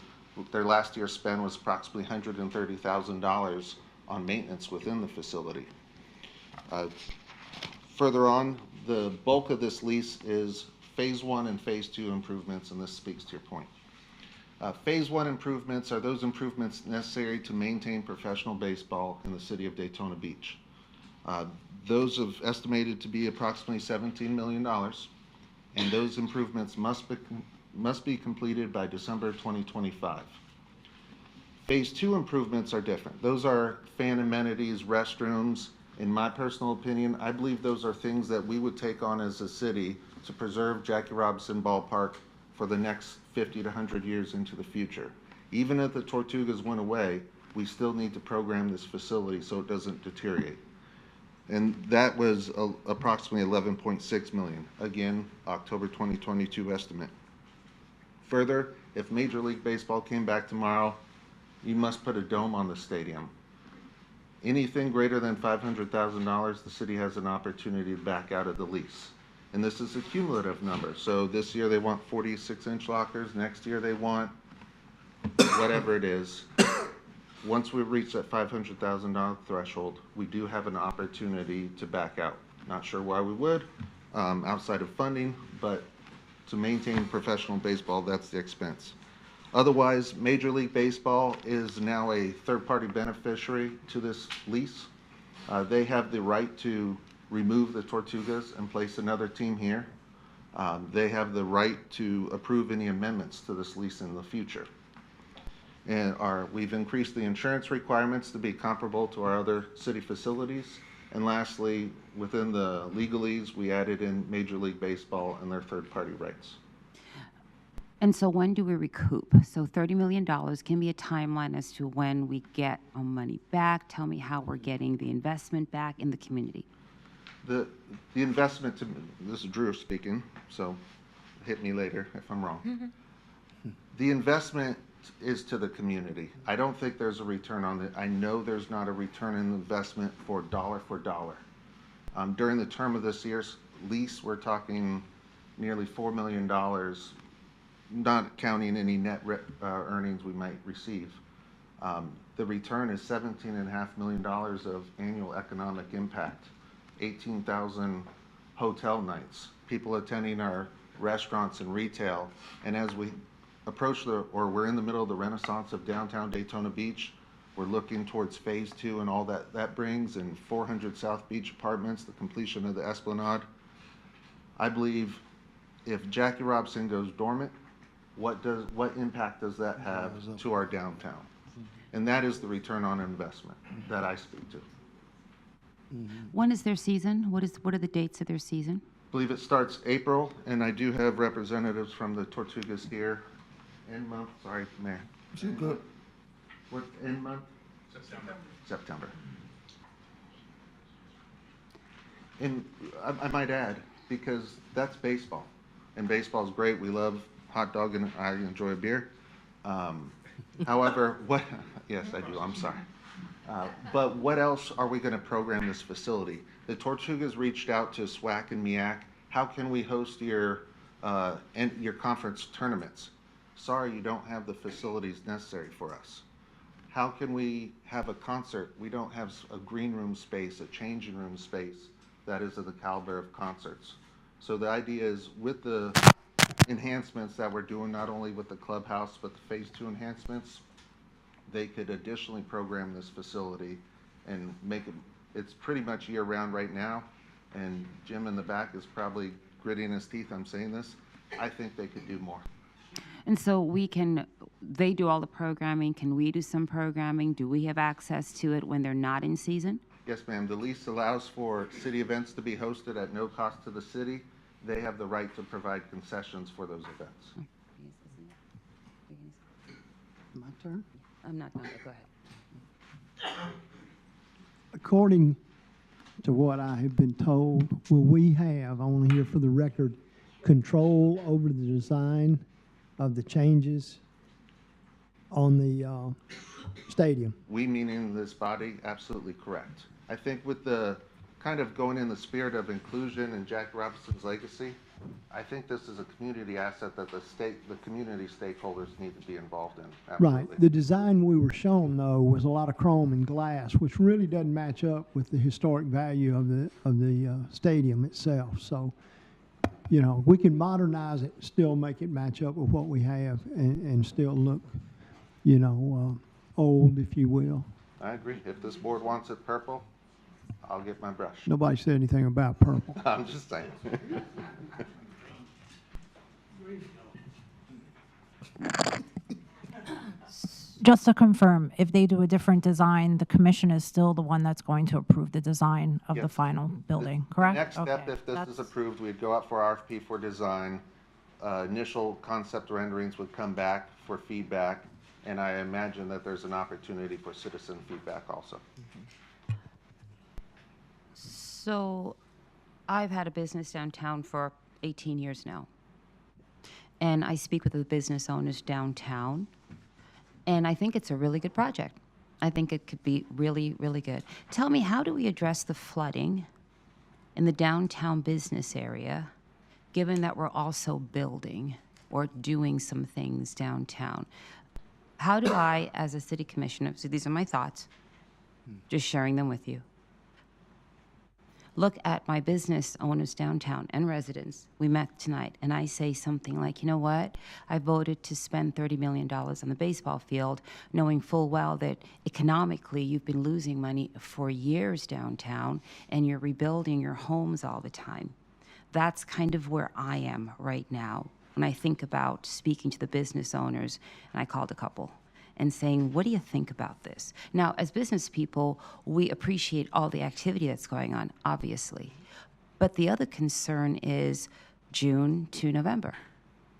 their last year's spend was approximately $130,000 on maintenance within the facility. Further on, the bulk of this lease is Phase 1 and Phase 2 improvements, and this speaks to your point. Phase 1 improvements are those improvements necessary to maintain professional baseball in the city of Daytona Beach. Those have estimated to be approximately $17 million, and those improvements must be completed by December 2025. Phase 2 improvements are different. Those are fan amenities, restrooms. In my personal opinion, I believe those are things that we would take on as a city to preserve Jackie Robinson Ballpark for the next 50 to 100 years into the future. Even if the Tortugas went away, we still need to program this facility so it doesn't deteriorate. And that was approximately 11.6 million. Again, October 2022 estimate. Further, if Major League Baseball came back tomorrow, you must put a dome on the stadium. Anything greater than $500,000, the city has an opportunity to back out of the lease. And this is a cumulative number. So this year they want 46-inch lockers. Next year they want whatever it is. Once we reach that $500,000 threshold, we do have an opportunity to back out. Not sure why we would, outside of funding, but to maintain professional baseball, that's the expense. Otherwise, Major League Baseball is now a third-party beneficiary to this lease. They have the right to remove the Tortugas and place another team here. They have the right to approve any amendments to this lease in the future. And we've increased the insurance requirements to be comparable to our other city facilities. And lastly, within the legalese, we added in Major League Baseball and their third-party rights. And so when do we recoup? So $30 million, give me a timeline as to when we get our money back. Tell me how we're getting the investment back in the community. The investment, this is Drew speaking, so hit me later if I'm wrong. The investment is to the community. I don't think there's a return on it. I know there's not a return on investment for dollar. During the term of this year's lease, we're talking nearly $4 million, not counting any net earnings we might receive. The return is $17.5 million of annual economic impact, 18,000 hotel nights, people attending our restaurants and retail. And as we approach we're in the middle of the renaissance of downtown Daytona Beach, we're looking towards phase 2 and all that brings, and 400 South Beach apartments, the completion of the Esplanade. I believe if Jackie Robinson goes dormant, what impact does that have to our downtown? And that is the return on investment that I speak to. When is their season? What are the dates of their season? I believe it starts April, and I do have representatives from the Tortugas here. End month, sorry, Mayor. Good. What, end month? September. And I might add, because that's baseball, and baseball's great. We love hot dog, and I enjoy a beer. However, yes, I do, I'm sorry. But what else are we going to program this facility? The Tortugas reached out to SWAC and MEAC. How can we host your conference tournaments? Sorry, you don't have the facilities necessary for us. How can we have a concert? We don't have a green room space, a changing room space that is of the caliber of concerts. So the idea is, with the enhancements that we're doing, not only with the clubhouse, but the phase 2 enhancements, they could additionally program this facility and make it, it's pretty much year round right now. And Jim in the back is probably gritting his teeth, I'm saying this. I think they could do more. And so they do all the programming. Can we do some programming? Do we have access to it when they're not in season? Yes, ma'am. The lease allows for city events to be hosted at no cost to the city. They have the right to provide concessions for those events. My turn? I'm not done, but go ahead. According to what I have been told, will we have, I want to hear for the record, control over the design of the changes on the stadium? We, meaning this body, absolutely correct. I think with the kind of going in the spirit of inclusion and Jack Robinson's legacy, I think this is a community asset that the community stakeholders need to be involved in. Absolutely. Right. The design we were shown, though, was a lot of chrome and glass, which really doesn't match up with the historic value of the stadium itself. So, you know, we can modernize it, still make it match up with what we have, and still look, you know, old, if you will. I agree. If this board wants it purple, I'll get my brush. Nobody said anything about purple. I'm just saying. Just to confirm, if they do a different design, the commission is still the one that's going to approve the design of the Yes. final building, correct? Next step, Okay, if this is that's- approved, we'd go out for RFP for design. Initial concept renderings would come back for feedback, and I imagine that there's an opportunity for citizen feedback also. So I've had a business downtown for 18 years now. And I speak with the business owners downtown. And I think it's a really good project. I think it could be really, really good. Tell me, how do we address the flooding in the downtown business area, given that we're also building or doing some things downtown? How do I, as a city commissioner, so these are my thoughts, just sharing them with you, look at my business owners downtown and residents. We met tonight, and I say something like, you know what? I voted to spend $30 million on the baseball field, knowing full well that economically you've been losing money for years downtown, and you're rebuilding your homes all the time. That's kind of where I am right now when I think about speaking to the business owners, and I called a couple, and saying, what do you think about this? Now, as business people, we appreciate all the activity that's going on, obviously. But the other concern is June to November.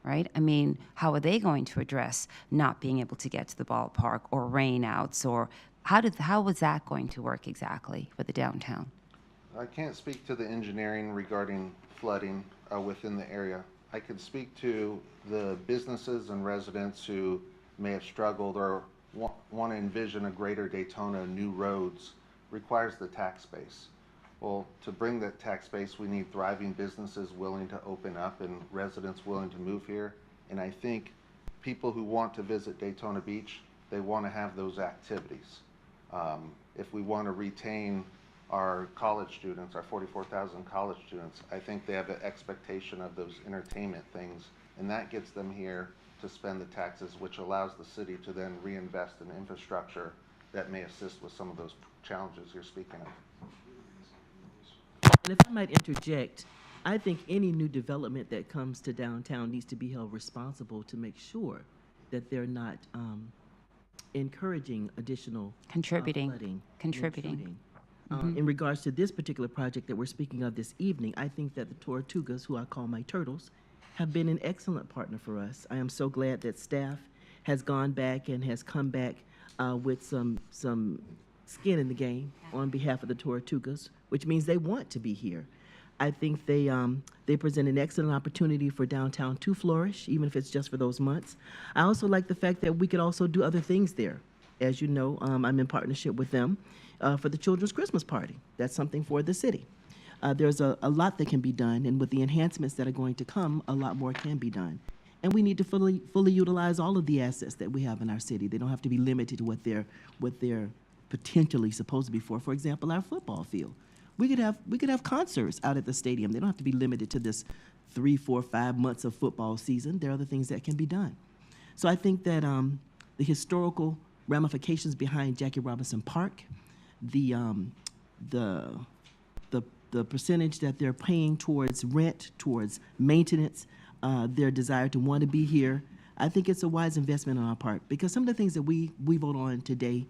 right? I mean, how are they going to address not being able to get to the ballpark or rainouts, or how was that going to work exactly for the downtown? I can't speak to the engineering regarding flooding within the area. I can speak to the businesses and residents who may have struggled or want to envision a greater Daytona, new roads requires the tax base. Well, to bring that tax base, we need thriving businesses willing to open up and residents willing to move here. And I think people who want to visit Daytona Beach, they want to have those activities. If we want to retain our college students, our 44,000 college students, I think they have an expectation of those entertainment things, and that gets them here to spend the taxes, which allows the city to then reinvest in infrastructure that may assist with some of those challenges you're speaking of. And if I might interject, I think any new development that comes to downtown needs to be held responsible to make sure that they're not encouraging additional Contributing. flooding, Contributing. intruding. In regards to this particular project that we're speaking of this evening, I think that the Tortugas, who I call my turtles, have been an excellent partner for us. I am so glad that staff has gone back and has come back with some skin in the game on behalf of the Tortugas, which means they want to be here. I think they present an excellent opportunity for downtown to flourish, even if it's just for those months. I also like the fact that we could also do other things there. As you know, I'm in partnership with them for the Children's Christmas Party. That's something for the city. There's a lot that can be done, and with the enhancements that are going to come, a lot more can be done. And we need to fully utilize all of the assets that we have in our city. They don't have to be limited to what they're potentially supposed to be for. For example, our football field. We could have concerts out at the stadium. They don't have to be limited to this 3, 4, 5 months of football season. There are other things that can be done. So I think that the historical ramifications behind Jackie Robinson Park, the percentage that they're paying towards rent, towards maintenance, their desire to want to be here, I think it's a wise investment on our part, because some of the things that we vote on today,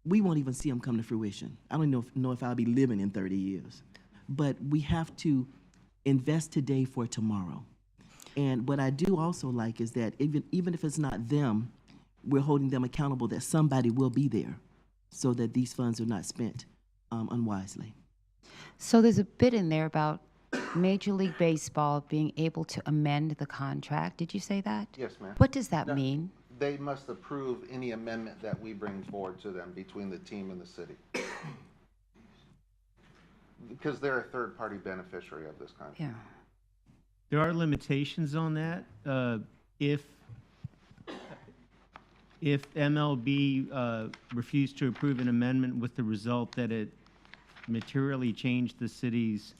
we won't even see them come to fruition. I don't know if I'll be living in 30 years. But we have to invest today for tomorrow. And what I do also like is that even if it's not them, we're holding them accountable that somebody will be there so that these funds are not spent unwisely. So there's a bit in there about Major League Baseball being able to amend the contract. Did you say that? Yes, ma'am. What does that mean? They must approve any amendment that we bring forward to them between the team and the city. Because they're a third-party beneficiary of this contract. Yeah. There are limitations on that. If MLB refused to approve an amendment with the result that it materially changed the city's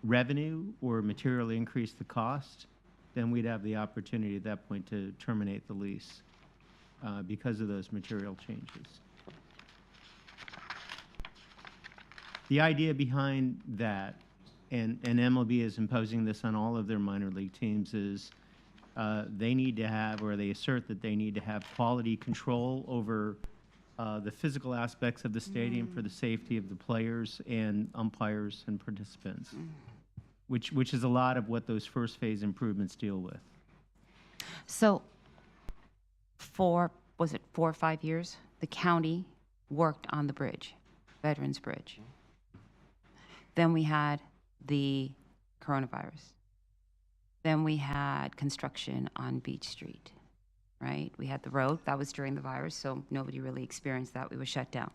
revenue or materially increased the cost, then we'd have the opportunity at that point to terminate the lease because of those material changes. The idea behind that, and MLB is imposing this on all of their minor league teams, is they need to have, or they assert that they need to have quality control over the physical aspects of the stadium for the safety of the players and umpires and participants. Which is a lot of what those first phase improvements deal with. So was it 4 or 5 years, the county worked on the bridge, Veterans Bridge. Then we had the coronavirus. Then we had construction on Beach Street, right? We had the road, that was during the virus, so nobody really experienced that, we were shut down.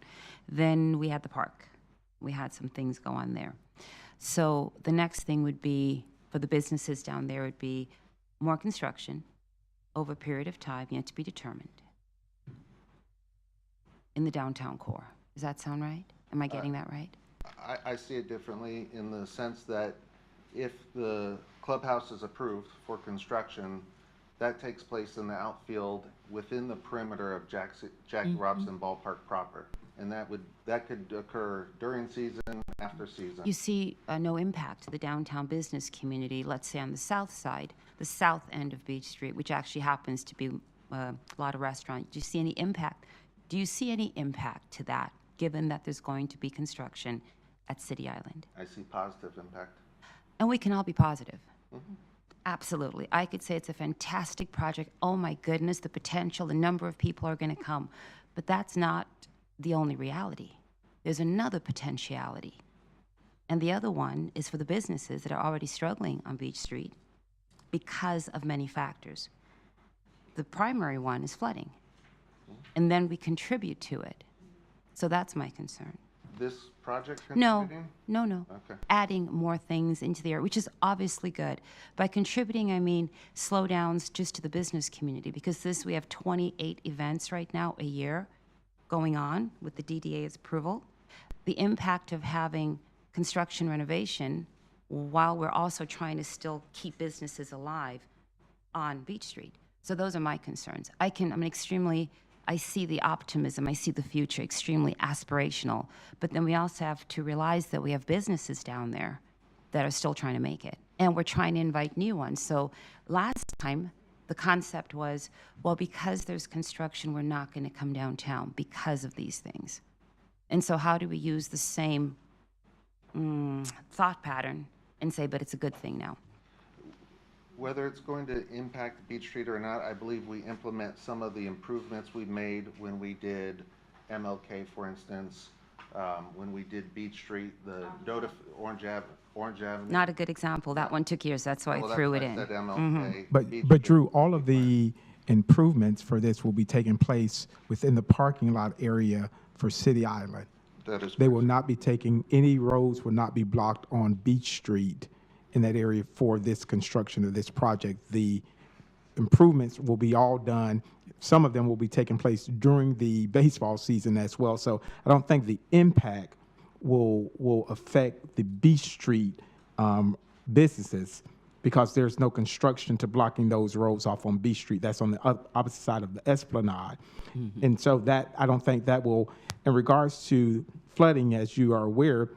Then we had the park. We had some things go on there. So the next thing would be, for the businesses down there, would be more construction over a period of time yet to be determined in the downtown core. Does that sound right? Am I getting that right? I see it differently in the sense that if the clubhouse is approved for construction, that takes place in the outfield within the perimeter of Jackie Robinson Ballpark proper. And that could occur during season, after season. You see no impact to the downtown business community, let's say on the south side, the south end of Beach Street, which actually happens to be a lot of restaurants. Do you see any impact? Do you see any impact to that, given that there's going to be construction at City Island? I see positive impact. And we can all be positive. Absolutely. I could say it's a fantastic project. Oh my goodness, the potential, the number of people are going to come. But that's not the only reality. There's another potentiality. And the other one is for the businesses that are already struggling on Beach Street because of many factors. The primary one is flooding. And then we contribute to it. So that's my concern. This project No, contributing? no. Okay. Adding more things into the area, which is obviously good. By contributing, I mean slowdowns just to the business community, because we have 28 events right now a year going on with the DDA's approval. The impact of having construction renovation while we're also trying to still keep businesses alive on Beach Street. So those are my concerns. I see the optimism, I see the future, extremely aspirational. But then we also have to realize that we have businesses down there that are still trying to make it. And we're trying to invite new ones. So last time, the concept was, well, because there's construction, we're not going to come downtown because of these things. And so how do we use the same thought pattern and say, but it's a good thing now? Whether it's going to impact Beach Street or not, I believe we implement some of the improvements we made when we did MLK, for instance, when we did Beach Street, the Orange Avenue. Not a good example. That one took years. That's why I threw it in. Said MLK. But Drew, all of the improvements for this will be taking place within the parking lot area for City Island. That is They will not be any roads will not be blocked on Beach Street in that area for this construction of this project. The improvements will be all done. Some of them will be taking place during the baseball season as well. So I don't think the impact will affect the Beach Street businesses, because there's no construction to blocking those roads off on Beach Street. That's on the opposite side of the Esplanade. Mm-hmm. And so I don't think that will, in regards to flooding, as you are aware,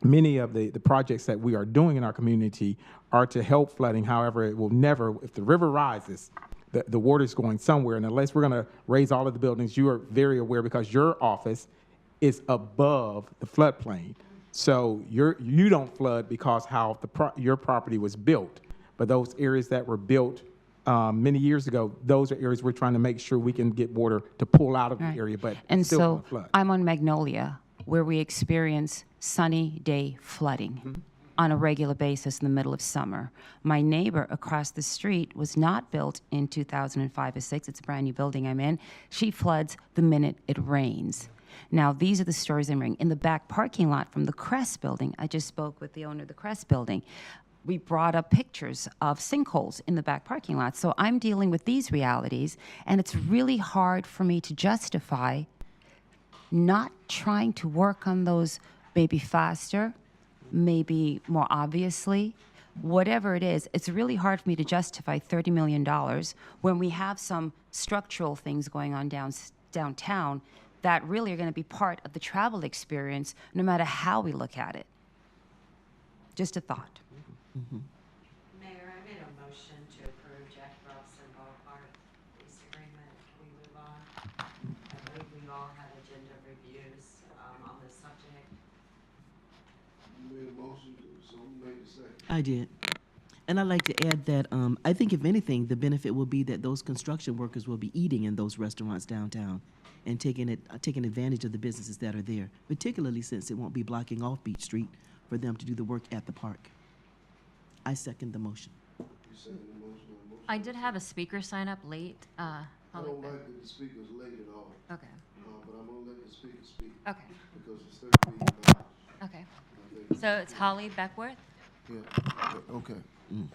many of the projects that we are doing in our community are to help flooding. However, it will never, if the river rises, the water's going somewhere. And unless we're going to raise all of the buildings, you are very aware, because your office is above the floodplain. So you don't flood because how your property was built. But those areas that were built many years ago, those are areas we're trying to make sure we can get water to pull out of the area, but and still so gonna flood. I'm on Magnolia, where we experience sunny day flooding on a regular basis in the middle of summer. My neighbor across the street was not built in 2005 or 6. It's a brand new building I'm in. She floods the minute it rains. Now, these are the stories I'm hearing. In the back parking lot from the Crest building, I just spoke with the owner of the Crest building. We brought up pictures of sinkholes in the back parking lot. So I'm dealing with these realities, and it's really hard for me to justify not trying to work on those maybe faster, maybe more obviously. Whatever it is, it's really hard for me to justify $30 million when we have some structural things going on downtown that really are going to be part of the travel experience, no matter how we look at it. Just a thought. Mm-hmm. Mayor, I made a motion to approve Jack Robinson Ballpark lease agreement. Can we move on? I believe we all had agenda reviews on this subject. You made a motion, someone made the second. I did. And I'd like to add that I think, if anything, the benefit will be that those construction workers will be eating in those restaurants downtown and taking advantage of the businesses that are there, particularly since it won't be blocking off Beach Street for them to do the work at the park. I second the motion. You second the motion on the motion? I did have a speaker sign up late. I don't like that the speaker's late at all. Okay. But I'm gonna let the speaker speak. Okay. Because it's $30 million. Okay. So it's Holly Beckworth? Yeah, okay. Mm.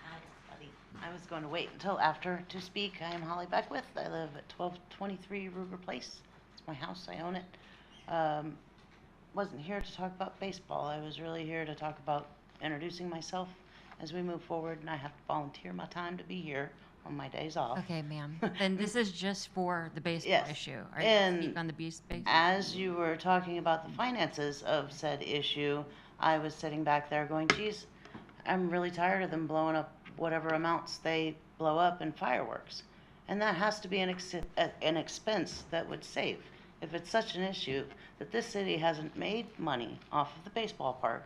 Hi, everybody. I was going to wait until after to speak. I am Holly Beckwith. I live at 1223 Ruger Place. It's my house. I own it. Wasn't here to talk about baseball. I was really here to talk about introducing myself as we move forward, and I have to volunteer my time to be here on my days off. Okay, ma'am. Then this is just for the baseball Yes. issue. Are you And going to speak on the baseball? As you were talking about the finances of said issue, I was sitting back there going, geez, I'm really tired of them blowing up whatever amounts they blow up in fireworks. And that has to be an expense that would save. if it's such an issue that this city hasn't made money off of the baseball park,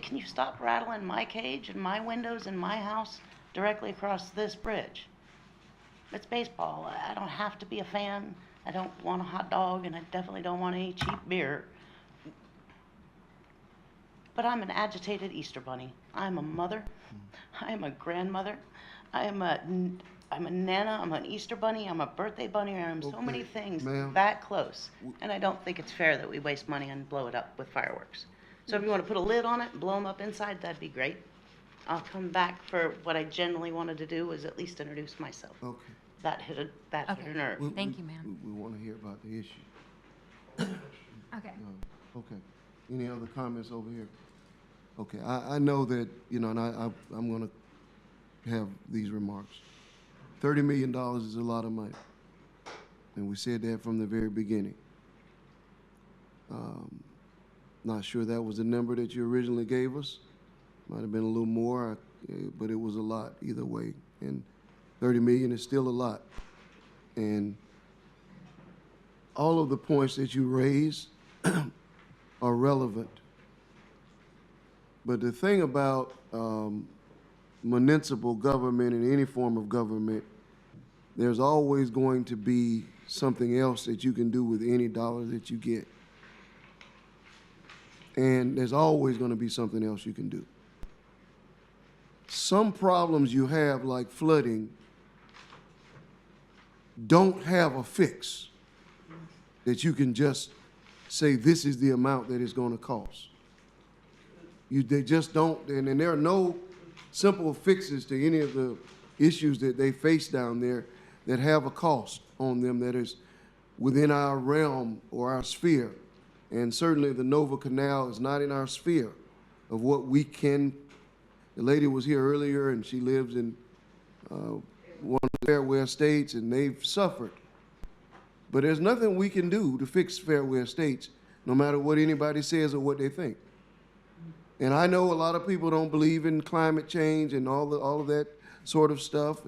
can you stop rattling my cage and my windows in my house directly across this bridge? It's baseball. I don't have to be a fan. I don't want a hot dog, and I definitely don't want any cheap beer. But I'm an agitated Easter bunny. I'm a mother. I am a grandmother. I'm a nana. I'm an Easter bunny. I'm a birthday bunny. I'm so many things ma'am. that close. And I don't think it's fair that we waste money and blow it up with fireworks. So if you want to put a lid on it and blow them up inside, that'd be great. I'll come back for what I genuinely wanted to do was at least introduce myself. Okay. That hit a nerve. Thank you, ma'am. We want to hear about the issue. Okay. Okay. Any other comments over here? Okay, I know that, you know, and I'm going to have these remarks. $30 million is a lot of money. And we said that from the very beginning. Not sure that was the number that you originally gave us. Might have been a little more, but it was a lot either way. And 30 million is still a lot. And all of the points that you raised are relevant. But the thing about municipal government and any form of government, there's always going to be something else that you can do with any dollar that you get. And there's always going to be something else you can do. Some problems you have, like flooding, don't have a fix that you can just say this is the amount that it's going to cost. They just don't, and there are no simple fixes to any of the issues that they face down there that have a cost on them that is within our realm or our sphere. And certainly the Nova Canal is not in our sphere of what we can. The lady was here earlier and she lives in one of the Fairway Estates and they've suffered. But there's nothing we can do to fix Fairway Estates, no matter what anybody says or what they think. And I know a lot of people don't believe in climate change and all of that sort of stuff,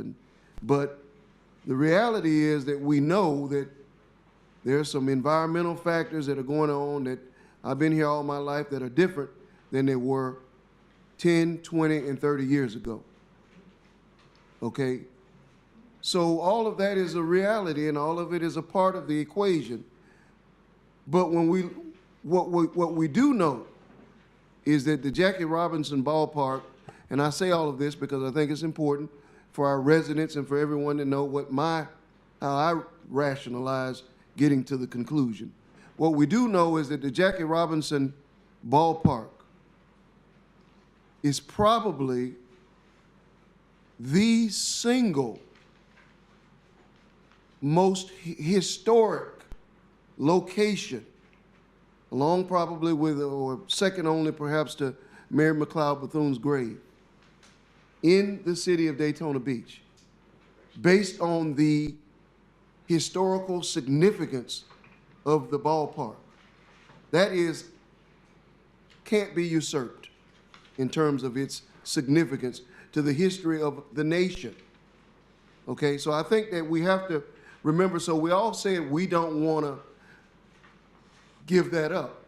but the reality is that we know that there are some environmental factors that are going on that I've been here all my life that are different than they were 10, 20, and 30 years ago. Okay? So all of that is a reality and all of it is a part of the equation. But what we do know is that the Jackie Robinson Ballpark, and I say all of this because I think it's important for our residents and for everyone to know how I rationalize getting to the conclusion. What we do know is that the Jackie Robinson Ballpark is probably the single most historic location, along probably with, or second only perhaps to Mary McLeod Bethune's grave, in the city of Daytona Beach, based on the historical significance of the ballpark. That can't be usurped in terms of its significance to the history of the nation. Okay, so I think that we have to remember, so we all said we don't want to give that up.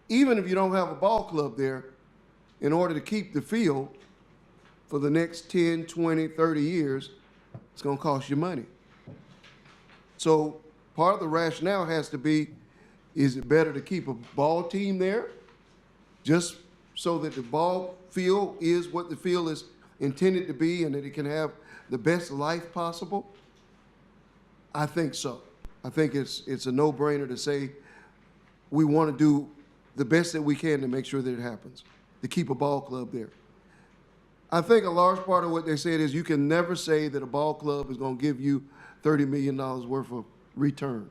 Even if you don't have a ball club there, in order to keep the field for the next 10, 20, 30 years, it's going to cost you money. So part of the rationale has to be, is it better to keep a ball team there just so that the ball field is what the field is intended to be and that it can have the best life possible? I think so. I think it's a no-brainer to say we want to do the best that we can to make sure that it happens, to keep a ball club there. I think a large part of what they said is you can never say that a ball club is going to give you $30 million worth of return.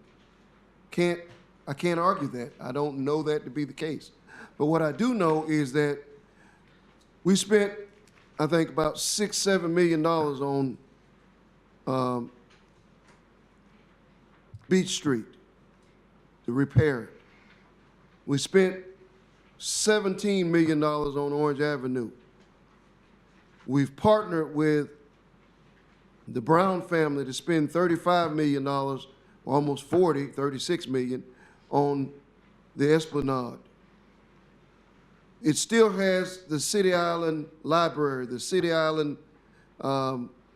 I can't argue that. I don't know that to be the case. But what I do know is that we spent, I think, about $6-7 million on Beach Street to repair it. We spent $17 million on Orange Avenue. We've partnered with the Brown family to spend $35 million, almost 40, 36 million, on the Esplanade. It still has the City Island Library, the City Island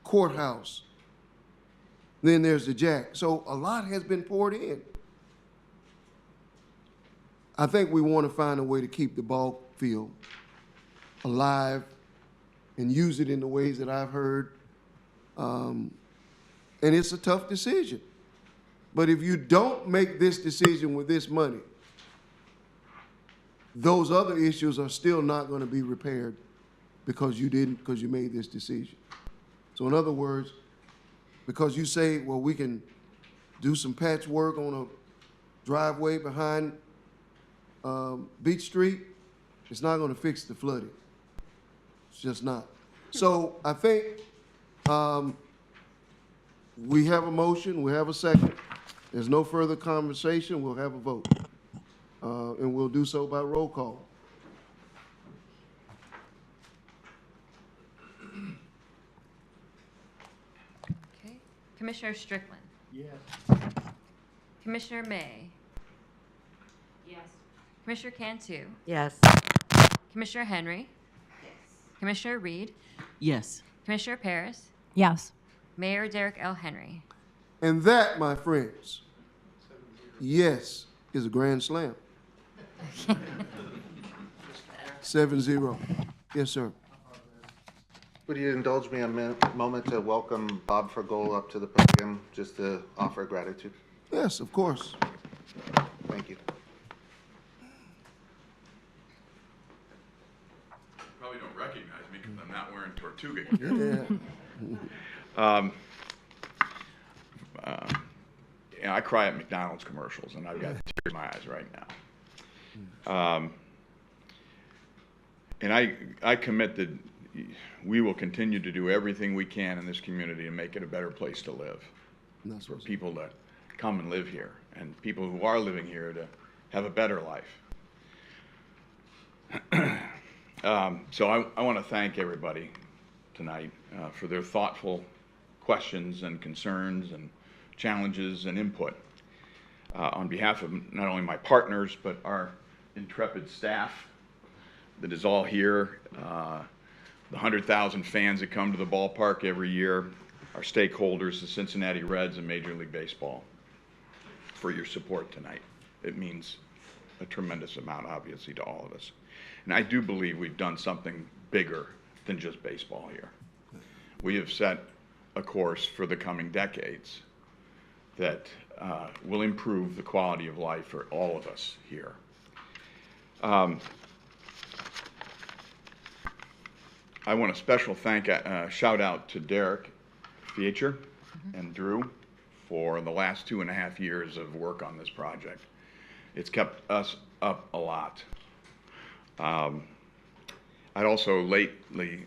Courthouse. Then there's the Jack. So a lot has been poured in. I think we want to find a way to keep the ball field alive and use it in the ways that I've heard. And it's a tough decision. But if you don't make this decision with this money, those other issues are still not going to be repaired because you made this decision. So in other words, because you say, well, we can do some patchwork on a driveway behind Beach Street, it's not going to fix the flooding. It's just not. So I think we have a motion, we have a second. There's no further conversation, we'll have a vote. And we'll do so by roll call. Okay. Commissioner Strickland. Yes. Commissioner May. Yes. Commissioner Cantu. Yes. Commissioner Henry. Yes. Commissioner Reed. Yes. Commissioner Paris. Yes. Mayor Derek L. Henry. And that, my friends, yes, is a grand slam. 7-0. Yes, sir. Would you indulge me a moment to welcome Bob Fergol up to the podium, just to offer gratitude? Yes, of course. Thank you. Probably don't recognize me because I'm not wearing Tortuga Yeah. You know, I cry at McDonald's commercials, and I've got tears in my eyes right now. And I commit that we will continue to do everything we can in this community to make it a better place to live. That's For people to come and live here, and people who are living here to have a better life. So I want to thank everybody tonight for their thoughtful questions and concerns and challenges and input. On behalf of not only my partners, but our intrepid staff that is all here, the 100,000 fans that come to the ballpark every year, our stakeholders, the Cincinnati Reds and Major League Baseball, for your support tonight. It means a tremendous amount, obviously, to all of us. And I do believe we've done something bigger than just baseball here. We have set a course for the coming decades that will improve the quality of life for all of us here. I want a special shout out to Derek Fiecher and Drew for the last 2.5 years of work on this project. It's kept us up a lot. I'd also lately,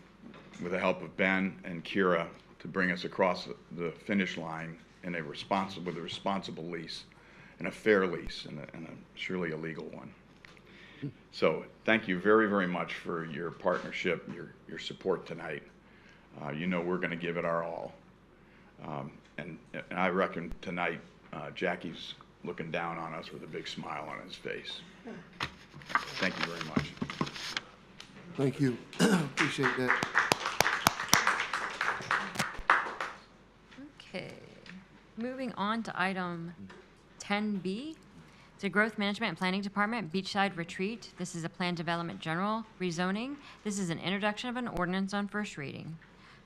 with the help of Ben and Kira, to bring us across the finish line in with a responsible lease, and a fair lease, and surely a legal one. So thank you very, very much for your partnership, your support tonight. You know we're going to give it our all. And I reckon tonight Jackie's looking down on us with a big smile on his face. Thank you very much. Thank you. Appreciate that. Okay. Moving on to item 10B. It's a Growth Management and Planning Department Beachside Retreat. This is a Plan Development General rezoning. This is an introduction of an ordinance on first reading.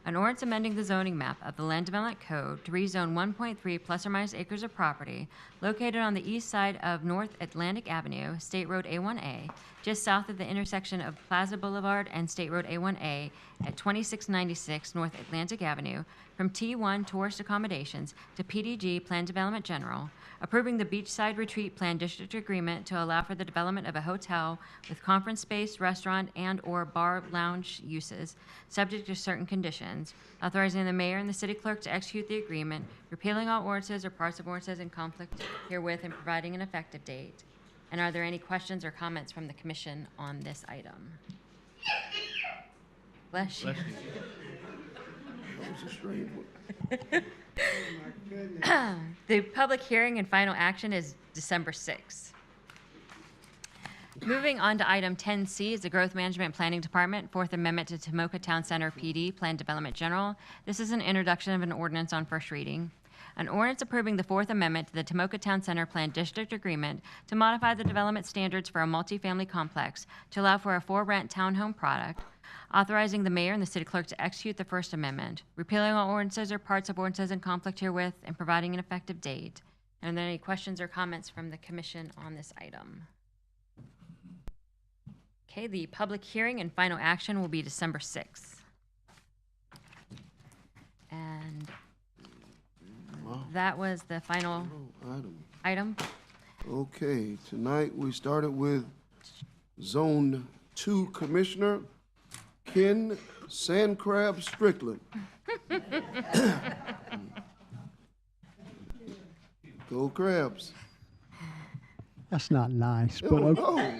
An ordinance amending the zoning map of the Land Development Code to rezone 1.3 plus or minus acres of property located on the east side of North Atlantic Avenue, State Road A1A, just south of the intersection of Plaza Boulevard and State Road A1A at 2696 North Atlantic Avenue, from T1 Tourist Accommodations to PDG Plan Development General, approving the Beachside Retreat Plan District Agreement to allow for the development of a hotel with conference space, restaurant, and/or bar lounge uses, subject to certain conditions, authorizing the mayor and the city clerk to execute the agreement, repealing all ordinances or parts of ordinances in conflict herewith, and providing an effective date. And are there any questions or comments from the commission on this item? Bless you. was a strange one. The public hearing and final action is December 6th. Moving on to item 10C is the Growth Management Planning Department, Fourth Amendment to Tomoka Town Center PD Plan Development General. This is an introduction of an ordinance on first reading. An ordinance approving the Fourth Amendment to the Tomoka Town Center Plan District Agreement to modify the development standards for a multifamily complex to allow for a for-rent townhome product, authorizing the mayor and the city clerk to execute the First Amendment, repealing all ordinances or parts of ordinances in conflict herewith, and providing an effective date. Are there any questions or comments from the commission on this item? Okay, the public hearing and final action will be December 6th. And that was the final item. Okay, tonight we started with Zone 2 Commissioner Ken Sandcrab Strickland. Go Crabs. That's not nice, Oh, but no,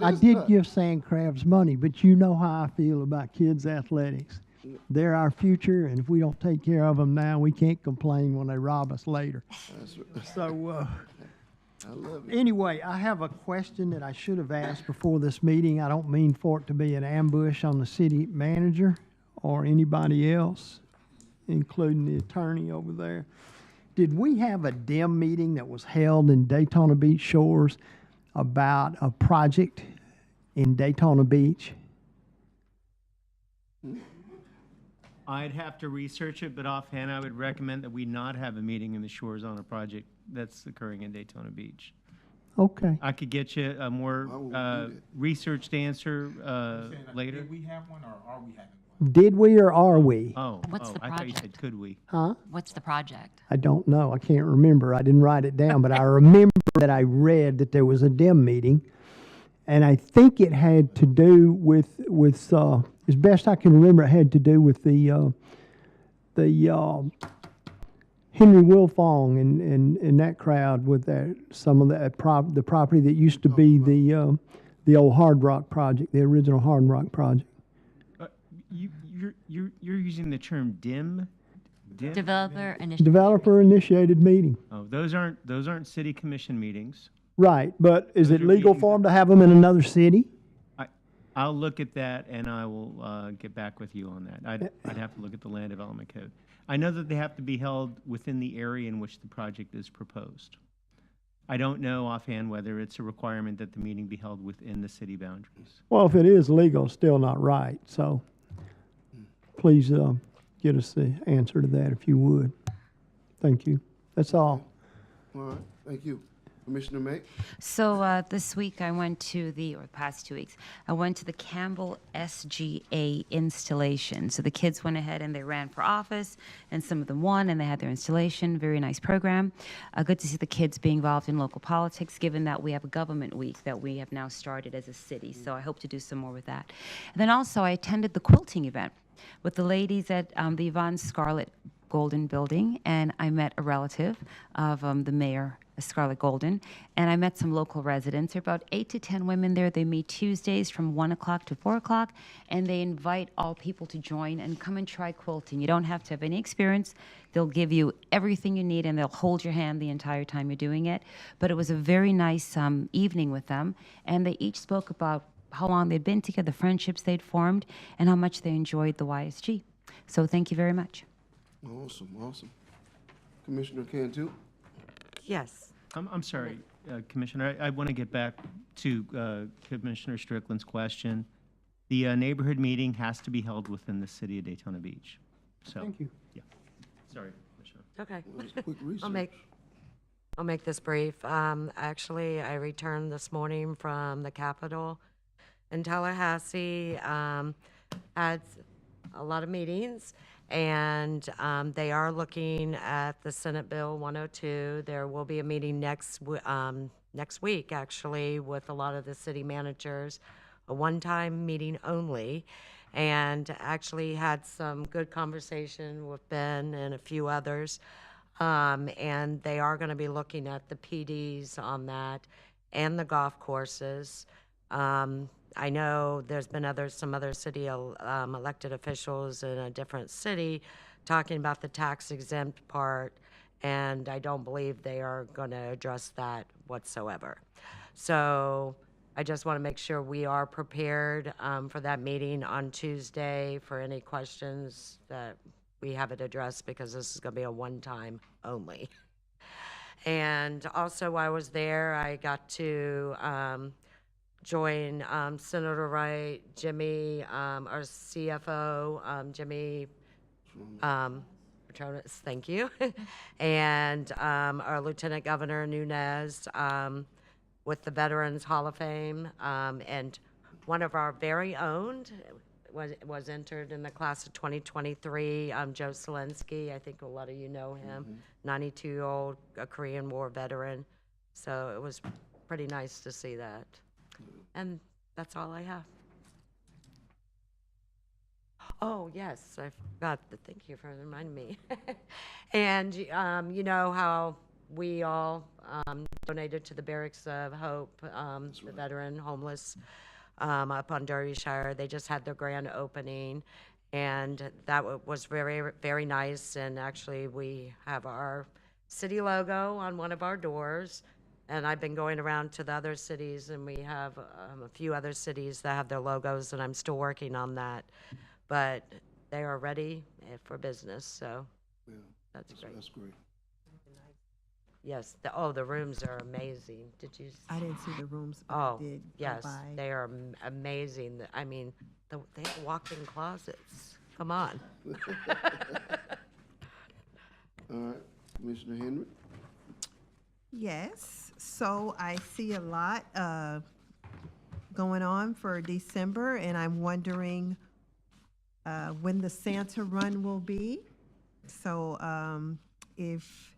I did give Sand Crabs money, but you know how I feel about kids' athletics. They're our future, and if we don't take care of them now, we can't complain when they rob us later. So, I love it. anyway, I have a question that I should have asked before this meeting. I don't mean for it to be an ambush on the city manager or anybody else, including the attorney over there. Did we have a DEM meeting that was held in Daytona Beach Shores about a project in Daytona Beach? I'd have to research it, but offhand, I would recommend that we not have a meeting in the Shores on a project that's occurring in Daytona Beach. Okay. I could get you a more researched answer later. Did we have one or are we having one? Did we or are we? What's the I thought you project? said, could we? Huh? What's the project? I don't know. I can't remember. I didn't write it down, but I remember that I read that there was a DEM meeting, and I think it had to do with as best I can remember, it had to do with the Henry Wilfong and that crowd with some of the property that used to be the old Hard Rock project, the original Hard Rock project. You're using the term DIM? Developer initiative. Developer initiated meeting. Oh, those aren't city commission meetings. Right, but is Those it are legal meetings for them to have them in another city? I'll look at that and I will get back with you on that. I'd have to look at the land development code. I know that they have to be held within the area in which the project is proposed. I don't know offhand whether it's a requirement that the meeting be held within the city boundaries. Well, if it is legal, it's still not right, so please get us the answer to that if you would. Thank you. That's all. All right, thank you. Commissioner May? So this week I went to or the past 2 weeks, I went to the Campbell SGA installation. So the kids went ahead and they ran for office, and some of them won, and they had their installation. Very nice program. Good to see the kids being involved in local politics, given that we have a government week that we have now started as a city. So I hope to do some more with that. And then also I attended the quilting event with the ladies at the Yvonne Scarlett Golden building, and I met a relative of the mayor, Scarlett Golden, and I met some local residents. There are about 8 to 10 women there. They meet Tuesdays from 1 o'clock to 4 o'clock, and they invite all people to join and come and try quilting. You don't have to have any experience. They'll give you everything you need, and they'll hold your hand the entire time you're doing it. But it was a very nice evening with them, and they each spoke about how long they'd been together, the friendships they'd formed, and how much they enjoyed the YSG. So thank you very much. Awesome, awesome. Commissioner Cantu? Yes. I'm sorry, Commissioner. I want to get back to Commissioner Strickland's question. The neighborhood meeting has to be held within the city of Daytona Beach. So, Thank you. Yeah. Sorry, Commissioner. Okay. Quick research. I'll make this brief. Actually, I returned this morning from the Capitol in Tallahassee. Had a lot of meetings, and they are looking at the Senate Bill 102. There will be a meeting next week, actually, with a lot of the city managers, a one-time meeting only, and actually had some good conversation with Ben and a few others. And they are going to be looking at the PDs on that and the golf courses. I know there's been some other city elected officials in a different city talking about the tax exempt part, and I don't believe they are going to address that whatsoever. So I just want to make sure we are prepared for that meeting on Tuesday for any questions that we have it addressed, because this is going to be a one-time only. And also, while I was there, I got to join Senator Wright, Jimmy, our CFO, Jimmy Petronas, thank you, and our Lieutenant Governor Nunez with the Veterans Hall of Fame, and one of our very own was entered in the class of 2023, Joe Selensky. I think a lot of you know him, 92-year-old, a Korean War veteran. So it was pretty nice to see that. And that's all I have. Oh, yes, I forgot to thank you for reminding me. And you know how we all donated to the Barracks of Hope, the veteran homeless up on Derbyshire. They just had their grand opening, and that was very, very nice. And actually, we have our city logo on one of our doors. And I've been going around to the other cities, and we have a few other cities that have their logos, and I'm still working on that. But they are ready for business, so Yeah, that's great. That's great. Yes, the rooms are amazing. Did you? I didn't see the rooms, but I did go yes, by. they are amazing. I mean, they have walk-in closets. Come on. All right, Commissioner Henry? Yes, so I see a lot going on for December, and I'm wondering when the Santa run will be. So if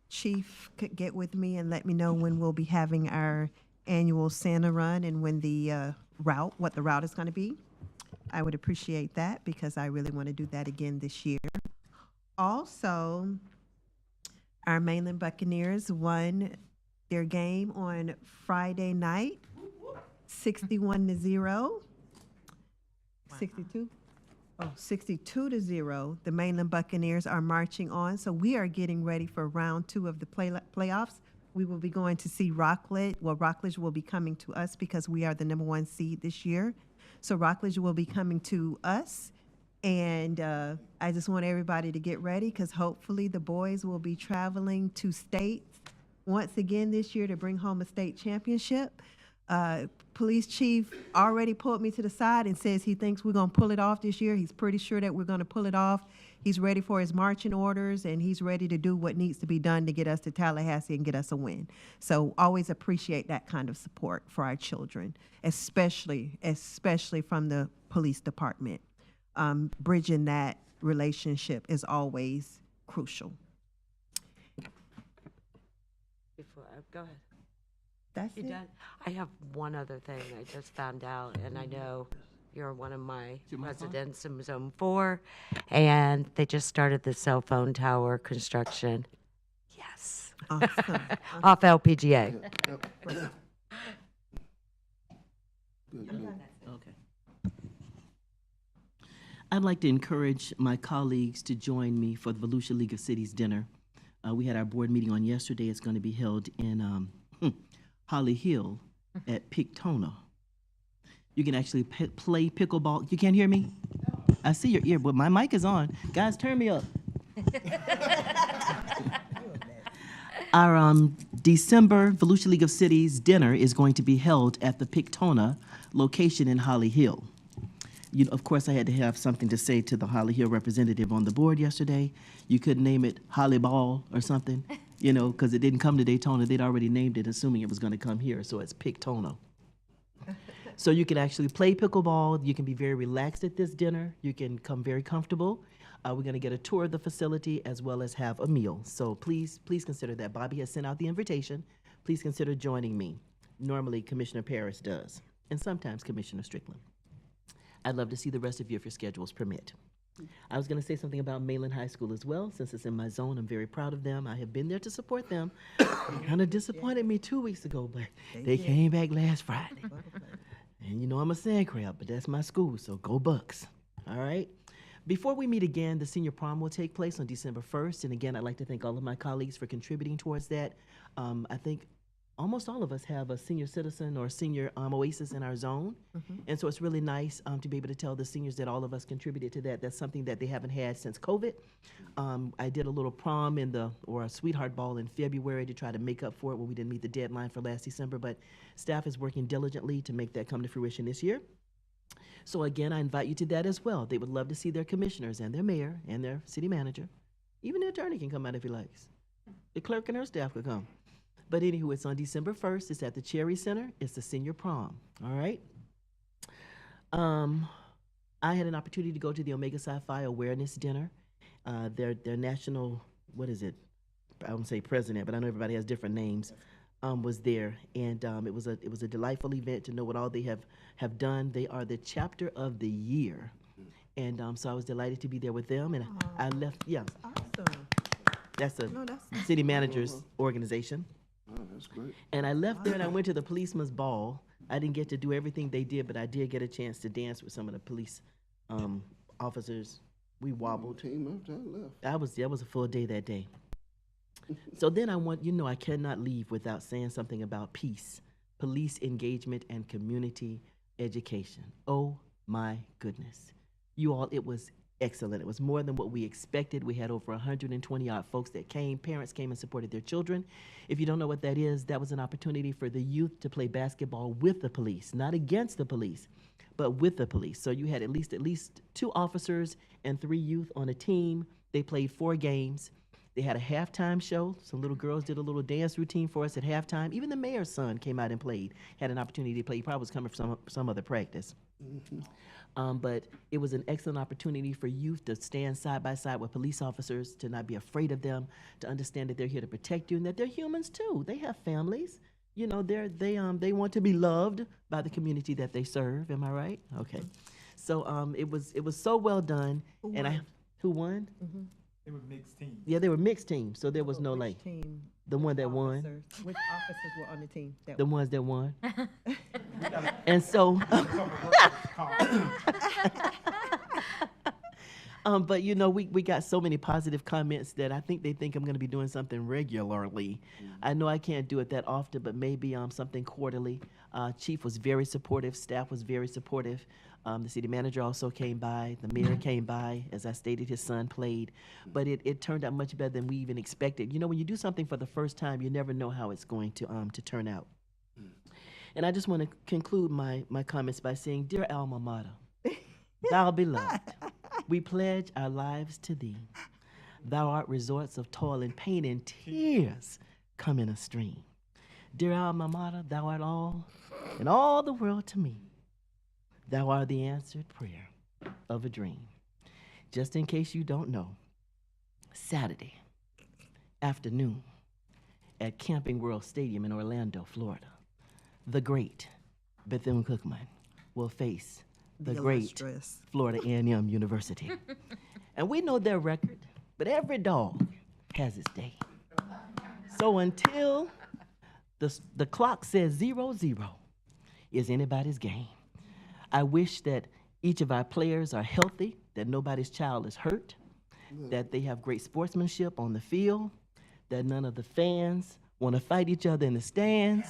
Chief could get with me and let me know when we'll be having our annual Santa run and when the what the route is going to be, I would appreciate that, because I really want to do that again this year. Also, our Mainland Buccaneers won their game on Friday night, 61-0. 62? Oh, 62-0. The Mainland Buccaneers are marching on. So we are getting ready for round 2 of the playoffs. We will be going to see Rockledge. Well, Rockledge will be coming to us because we are the #1 seed this year. So Rockledge will be coming to us. And I just want everybody to get ready, because hopefully the boys will be traveling to states once again this year to bring home a state championship. Police chief already pulled me to the side and says he thinks we're going to pull it off this year. He's pretty sure that we're going to pull it off. He's ready for his marching orders, and he's ready to do what needs to be done to get us to Tallahassee and get us a win. So always appreciate that kind of support for our children, especially from the police department. Bridging that relationship is always crucial. Go ahead. That's You it. done? I have one other thing I just found out, and I know you're one of my residents in Zone 4, and they just started the cell phone tower construction. Yes. Awesome. Off LPGA. Good. Okay. I'd like to encourage my colleagues to join me for the Volusia League of Cities dinner. We had our board meeting on yesterday. It's going to be held in Holly Hill at Daytona. You can actually play pickleball. You can't hear me? I see your ear, but my mic is on. Guys, turn me up. Our December Volusia League of Cities dinner is going to be held at the Daytona location in Holly Hill. Of course, I had to have something to say to the Holly Hill representative on the board yesterday. You couldn't name it Holly Ball or something, because it didn't come to Daytona. They'd already named it, assuming it was going to come here, so it's Daytona. So you can actually play pickleball. You can be very relaxed at this dinner. You can come very comfortable. We're going to get a tour of the facility as well as have a meal. So please consider that. Bobby has sent out the invitation. Please consider joining me. Normally, Commissioner Parris does, and sometimes Commissioner Strickland. I'd love to see the rest of you if your schedules permit. I was going to say something about Mainland High School as well. Since it's in my zone, I'm very proud of them. I have been there to support them. They kind of disappointed me 2 weeks ago, but they came back last Friday. And you know I'm a sand crab, but that's my school, so go Bucks. All right? Before we meet again, the senior prom will take place on December 1st. And again, I'd like to thank all of my colleagues for contributing towards that. I think almost all of us have a senior citizen or senior oasis in our zone. And so it's really nice to be able to tell the seniors that all of us contributed to that. That's something that they haven't had since COVID. I did a little prom or a sweetheart ball in February to try to make up for it when we didn't meet the deadline for last December, but staff is working diligently to make that come to fruition this year. So again, I invite you to that as well. They would love to see their commissioners and their mayor and their city manager. Even the attorney can come out if he likes. The clerk and her staff could come. But anywho, it's on December 1st. It's at the Cherry Center. It's the senior prom. All right. I had an opportunity to go to the Omega Psi Phi Awareness Dinner. Their national, what is it? I won't say president, but I know everybody has different names. Was there, and it was a delightful event to know what all they have done. They are the chapter of the year, and so I was delighted to be there with them. And I left. Yeah, Awesome. that's a city manager's organization. Oh, that's great. And I left there and I went to the policeman's ball. I didn't get to do everything they did, but I did get a chance to dance with some of the police officers. We wobbled. Team after I left. That was a full day that day. So then I cannot leave without saying something about peace, police engagement, and community education. Oh my goodness. You all, it was excellent. It was more than what we expected. We had over 120 odd folks that came. Parents came and supported their children. If you don't know what that is, that was an opportunity for the youth to play basketball with the police, not against the police, but with the police. So you had at least 2 officers and 3 youth on a team. They played 4 games. They had a halftime show. Some little girls did a little dance routine for us at halftime. Even the mayor's son came out and played, had an opportunity to play. He probably was coming from some other practice. But it was an excellent opportunity for youth to stand side by side with police officers, to not be afraid of them, to understand that they're here to protect you and that they're humans too. They have families. You know, they want to be loved by the community that they serve. Am I right? Okay. So it was so well done. Who won? They were mixed teams. Yeah, they were mixed teams, so there was no like Team. the one that won, Which officers were on the team? the ones that won. And so, but you know, we got so many positive comments that I think they think I'm going to be doing something regularly. I know I can't do it that often, but maybe something quarterly. Chief was very supportive. Staff was very supportive. The city manager also came by. The mayor came by. As I stated, his son played. But it turned out much better than we even expected. You know, when you do something for the first time, you never know how it's going to turn out. And I just want to conclude my comments by saying, dear alma mater, thou beloved, we pledge our lives to thee. Thou art resorts of toil and pain, and tears come in a stream. Dear alma mater, thou art all, and all the world to me. Thou art the answered prayer of a dream. Just in case you don't know, Saturday afternoon at Camping World Stadium in Orlando, Florida, the great Bethune-Cookman will face the great Florida A&M University. And we know their record, but every dog has its day. So until the clock says 0-0 is anybody's game. I wish that each of our players are healthy, that nobody's child is hurt, that they have great sportsmanship on the field, that none of the fans want to fight each other in the stands,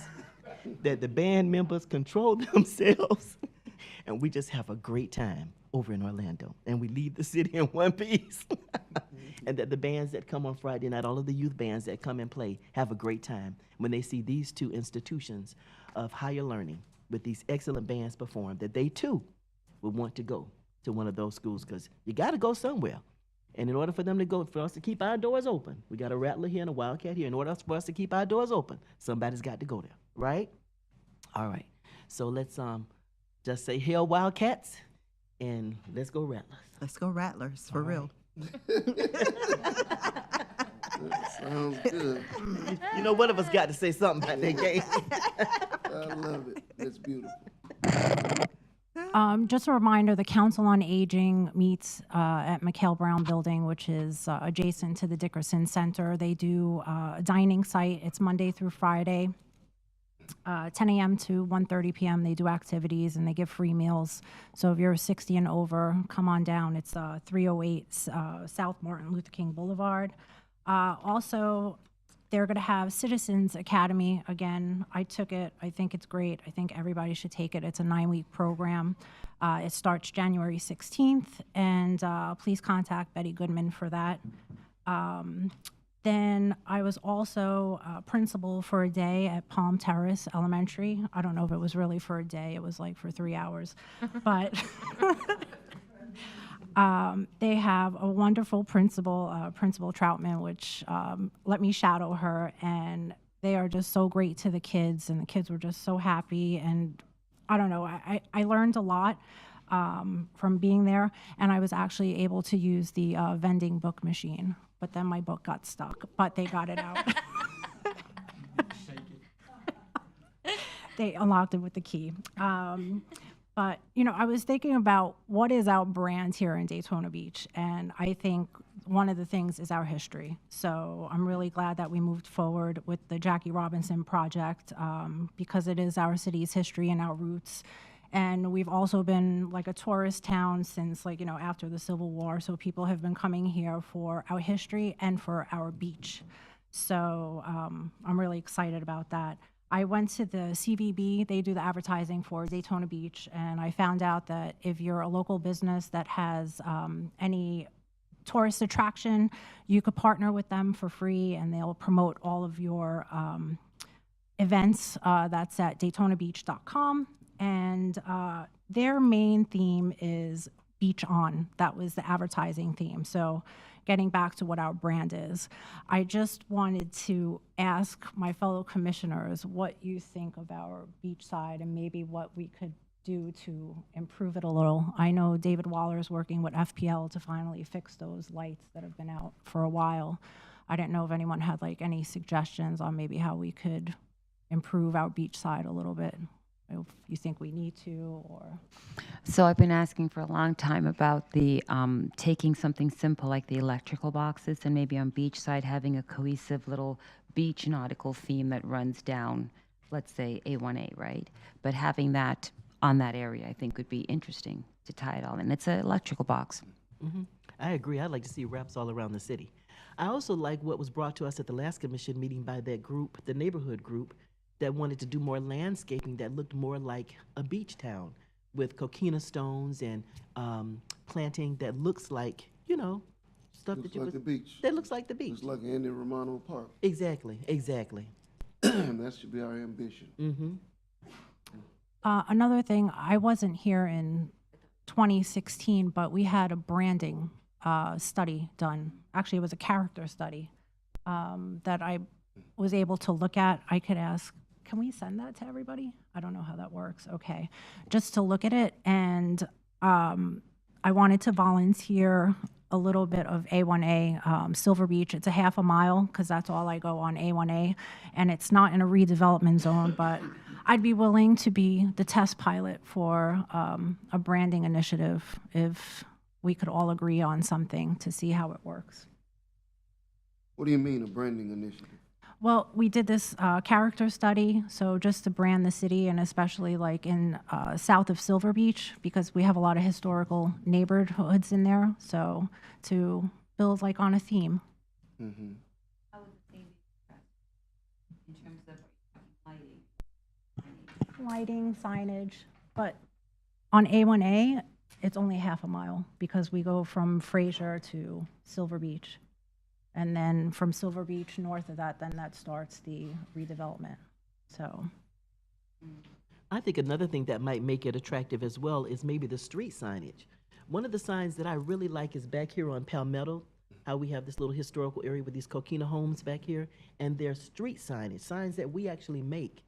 that the band members control themselves, and we just have a great time over in Orlando, and we leave the city in one piece. And that the bands that come on Friday night, all of the youth bands that come and play, have a great time when they see these 2 institutions of higher learning with these excellent bands perform, that they too would want to go to one of those schools, because you got to go somewhere. And in order for them to go, for us to keep our doors open, we got a Rattler here and a Wildcat here. In order for us to keep our doors open, somebody's got to go there, right? All right. So let's just say hail Wildcats, and let's go Rattlers. Let's go Rattlers, for real. Sounds good. You know, one of us got to say something about that game. I love it. It's beautiful. Just a reminder, the Council on Aging meets at McHale Brown Building, which is adjacent to the Dickerson Center. They do a dining site. It's Monday through Friday, 10 a.m. to 1:30 p.m. They do activities and they give free meals. So if you're 60 and over, come on down. It's 308 South Martin Luther King Boulevard. Also, they're going to have Citizens Academy. Again, I took it. I think it's great. I think everybody should take it. It's a 9-week program. It starts January 16th, and please contact Betty Goodman for that. Then I was also principal for a day at Palm Terrace Elementary. I don't know if it was really for a day. It was like for 3 hours. But they have a wonderful principal, Principal Troutman, which let me shadow her, and they are just so great to the kids, and the kids were just so happy. And I don't know, I learned a lot from being there, and I was actually able to use the vending book machine, but then my book got stuck, but they got it out. They unlocked it with the key. But, you know, I was thinking about what is our brand here in Daytona Beach, and I think one of the things is our history. So I'm really glad that we moved forward with the Jackie Robinson project because it is our city's history and our roots. And we've also been like a tourist town since, like, you know, after the Civil War. So people have been coming here for our history and for our beach. So I'm really excited about that. I went to the CVB, they do the advertising for Daytona Beach, and I found out that if you're a local business that has any tourist attraction, you could partner with them for free, and they'll promote all of your events. That's at DaytonaBeach.com, and their main theme is Beach On. That was the advertising theme. So getting back to what our brand is, I just wanted to ask my fellow commissioners what you think of our beach side and maybe what we could do to improve it a little. I know David Waller is working with FPL to finally fix those lights that have been out for a while. I didn't know if anyone had like any suggestions on maybe how we could improve our beach side a little bit. If you think we need to, or So I've been asking for a long time about the taking something simple like the electrical boxes and maybe on beachside having a cohesive little beach nautical theme that runs down, let's say A1A, right? But having that on that area, I think would be interesting to tie it all in. It's an electrical box. I agree. I'd like to see wraps all around the city. I also like what was brought to us at the last commission meeting by that group, the neighborhood group, that wanted to do more landscaping that looked more like a beach town with coquina stones and planting that looks like, you know, stuff Looks that you like the beach. that looks like the beach. It's like Andy Romano Park. Exactly, exactly. That should be our ambition. another thing, I wasn't here in 2016, but we had a branding study done. Actually, it was a character study that I was able to look at. I could ask, can we send that to everybody? I don't know how that works. Okay. Just to look at it. And I wanted to volunteer a little bit of A1A, Silver Beach. It's a half a mile because that's all I go on A1A. And it's not in a redevelopment zone, but I'd be willing to be the test pilot for a branding initiative if we could all agree on something to see how it works. What do you mean, a branding initiative? Well, we did this character study, so just to brand the city, and especially like in south of Silver Beach, because we have a lot of historical neighborhoods in there, so to build like on a theme. Mm-hmm. How would the theme be expressed in terms of Lighting, signage, but on A1A, it's only half a mile because we go from Fraser to Silver Beach. And then from Silver Beach north of that, then that starts the redevelopment. So I think another thing that might make it attractive as well is maybe the street signage. One of the signs that I really like is back here on Palmetto, how we have this little historical area with these coquina homes back here, and their street signage, signs that we actually make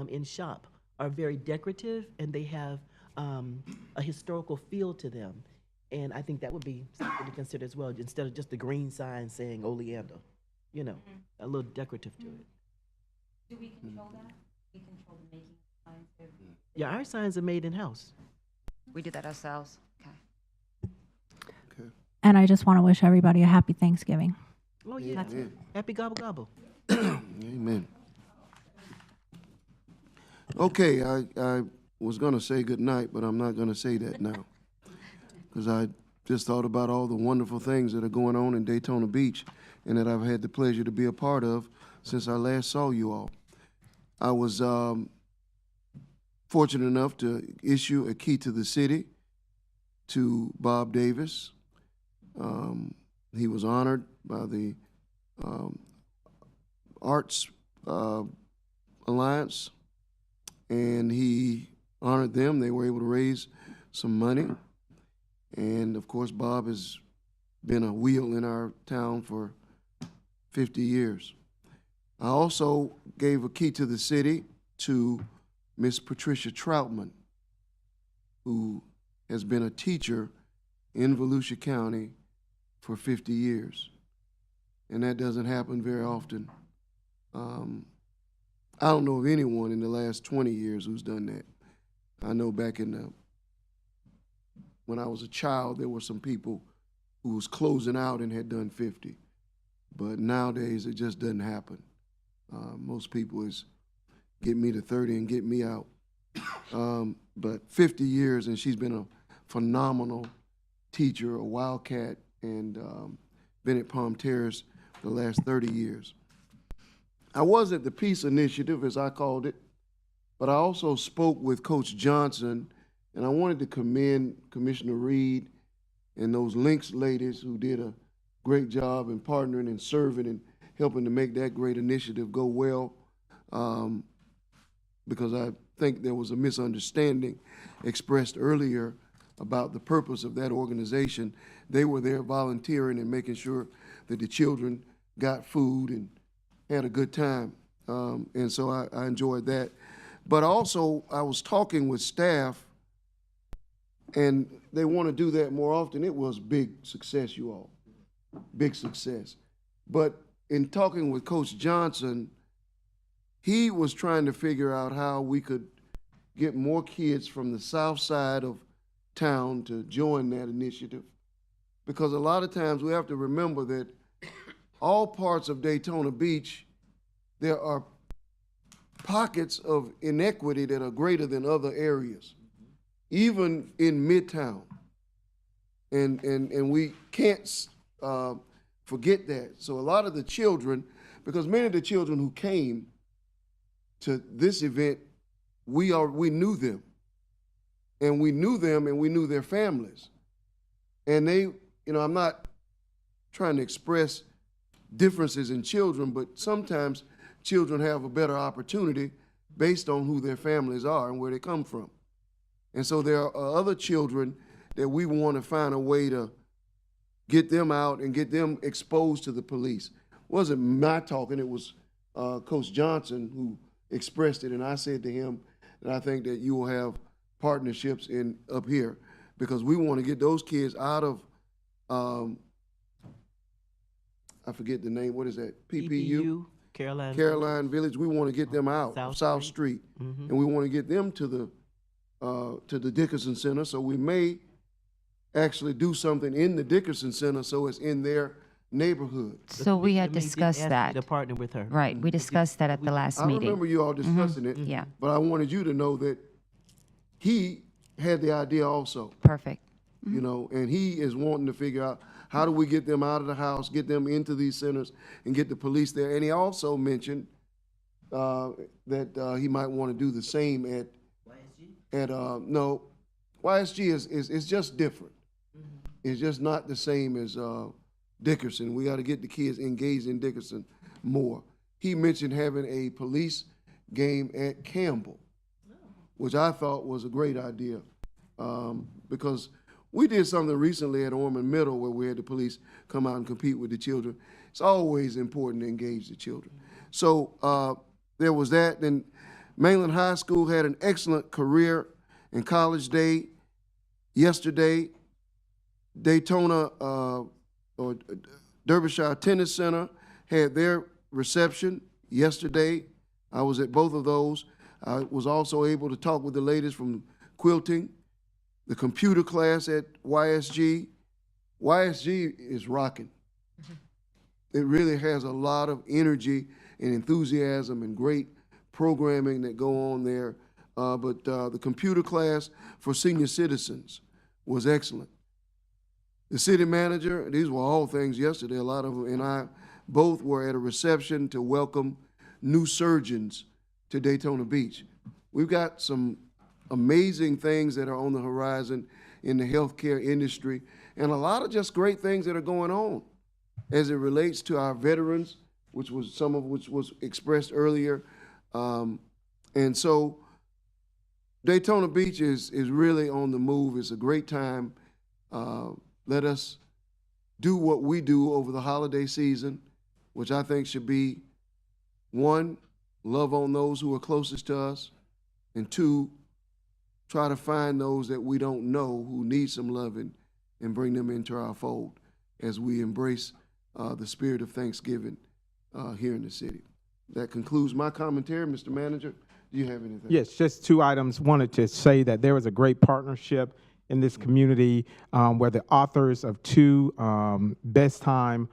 in shop, are very decorative, and they have a historical feel to them. And I think that would be something to consider as well, instead of just the green sign saying Oleander, you know, a little decorative to it. Do we control that? We control the making of signs? Yeah, our signs are made in-house. We did that ourselves. Okay. And I just want to wish everybody a happy Thanksgiving. Oh, yeah. Amen. Happy gobble gobble. Amen. Okay, I was going to say good night, but I'm not going to say that now. Because I just thought about all the wonderful things that are going on in Daytona Beach and that I've had the pleasure to be a part of since I last saw you all. I was fortunate enough to issue a key to the city to Bob Davis. He was honored by the Arts Alliance, and he honored them. They were able to raise some money. And of course, Bob has been a wheel in our town for 50 years. I also gave a key to the city to Miss Patricia Troutman, who has been a teacher in Volusia County for 50 years. And that doesn't happen very often. I don't know of anyone in the last 20 years who's done that. I know back in when I was a child, there were some people who was closing out and had done 50. But nowadays, it just doesn't happen. Most people is get me to 30 and get me out. But 50 years, and she's been a phenomenal teacher, a wildcat, and been at Palm Terrace for the last 30 years. I was at the Peace Initiative, as I called it, but I also spoke with Coach Johnson, and I wanted to commend Commissioner Reed and those Lynx ladies who did a great job in partnering and serving and helping to make that great initiative go well, because I think there was a misunderstanding expressed earlier about the purpose of that organization. They were there volunteering and making sure that the children got food and had a good time, and so I enjoyed that. But also, I was talking with staff, and they want to do that more often. It was big success, you all, big success. But in talking with Coach Johnson, he was trying to figure out how we could get more kids from the south side of town to join that initiative. Because a lot of times we have to remember that all parts of Daytona Beach, there are pockets of inequity that are greater than other areas, even in Midtown. And we can't forget that. So a lot of the children, because many of the children who came to this event, we knew them. And we knew them and we knew their families. And they, I'm not trying to express differences in children, but sometimes children have a better opportunity based on who their families are and where they come from. And so there are other children that we want to find a way to get them out and get them exposed to the police. It wasn't my talking, it was Coach Johnson who expressed it, and I said to him that I think that you will have partnerships up here, because we want to get those kids out of, I forget the name, what is that? PPU? Caroline Village. We want to get them out, South Street. Mm-hmm. And we want to get them to the Dickerson Center, so we may actually do something in the Dickerson Center so it's in their neighborhood. So we had discussed that. To partner with her. Right, we discussed that at the last I meeting. remember you all discussing it, Yeah. but I wanted you to know that he had the idea also, Perfect. and he is wanting to figure out how do we get them out of the house, get them into these centers, and get the police there. And he also mentioned that he might want to do the same at no, YSG is just different. It's just not the same as Dickerson. We got to get the kids engaged in Dickerson more. He mentioned having a police game at Campbell, which I thought was a great idea, because we did something recently at Ormond Middle where we had the police come out and compete with the children. It's always important to engage the children. So there was that. Then Mainland High School had an excellent career and college day yesterday. Daytona or Derbyshire Tennis Center had their reception yesterday. I was at both of those. I was also able to talk with the ladies from quilting the computer class at YSG. YSG is rocking. It really has a lot of energy and enthusiasm and great programming that go on there. But the computer class for senior citizens was excellent. The city manager, these were all things yesterday, a lot of them, and I both were at a reception to welcome new surgeons to Daytona Beach. We've got some amazing things that are on the horizon in the healthcare industry, and a lot of just great things that are going on as it relates to our veterans, which was some of which was expressed earlier. And so Daytona Beach is really on the move. It's a great time. Let us do what we do over the holiday season, which I think should be, one, love on those who are closest to us, and two, try to find those that we don't know who need some loving and bring them into our fold as we embrace the spirit of Thanksgiving here in the city. That concludes my commentary. Mr. Manager, do you have anything? Yes, just two items. Wanted to say that there was a great partnership in this community where the authors of two best time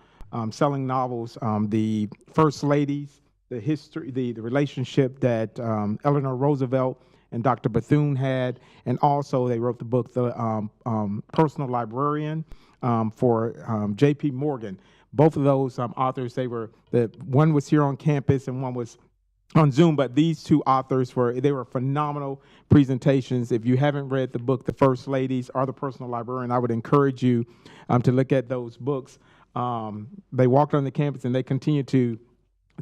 selling novels, the First Ladies, the history, the relationship that Eleanor Roosevelt and Dr. Bethune had, and also they wrote the book, The Personal Librarian for J.P. Morgan. Both of those authors, one was here on campus and one was on Zoom, but these two authors were phenomenal presentations. If you haven't read the book, The First Ladies or The Personal Librarian, I would encourage you to look at those books. They walked on the campus and they continued to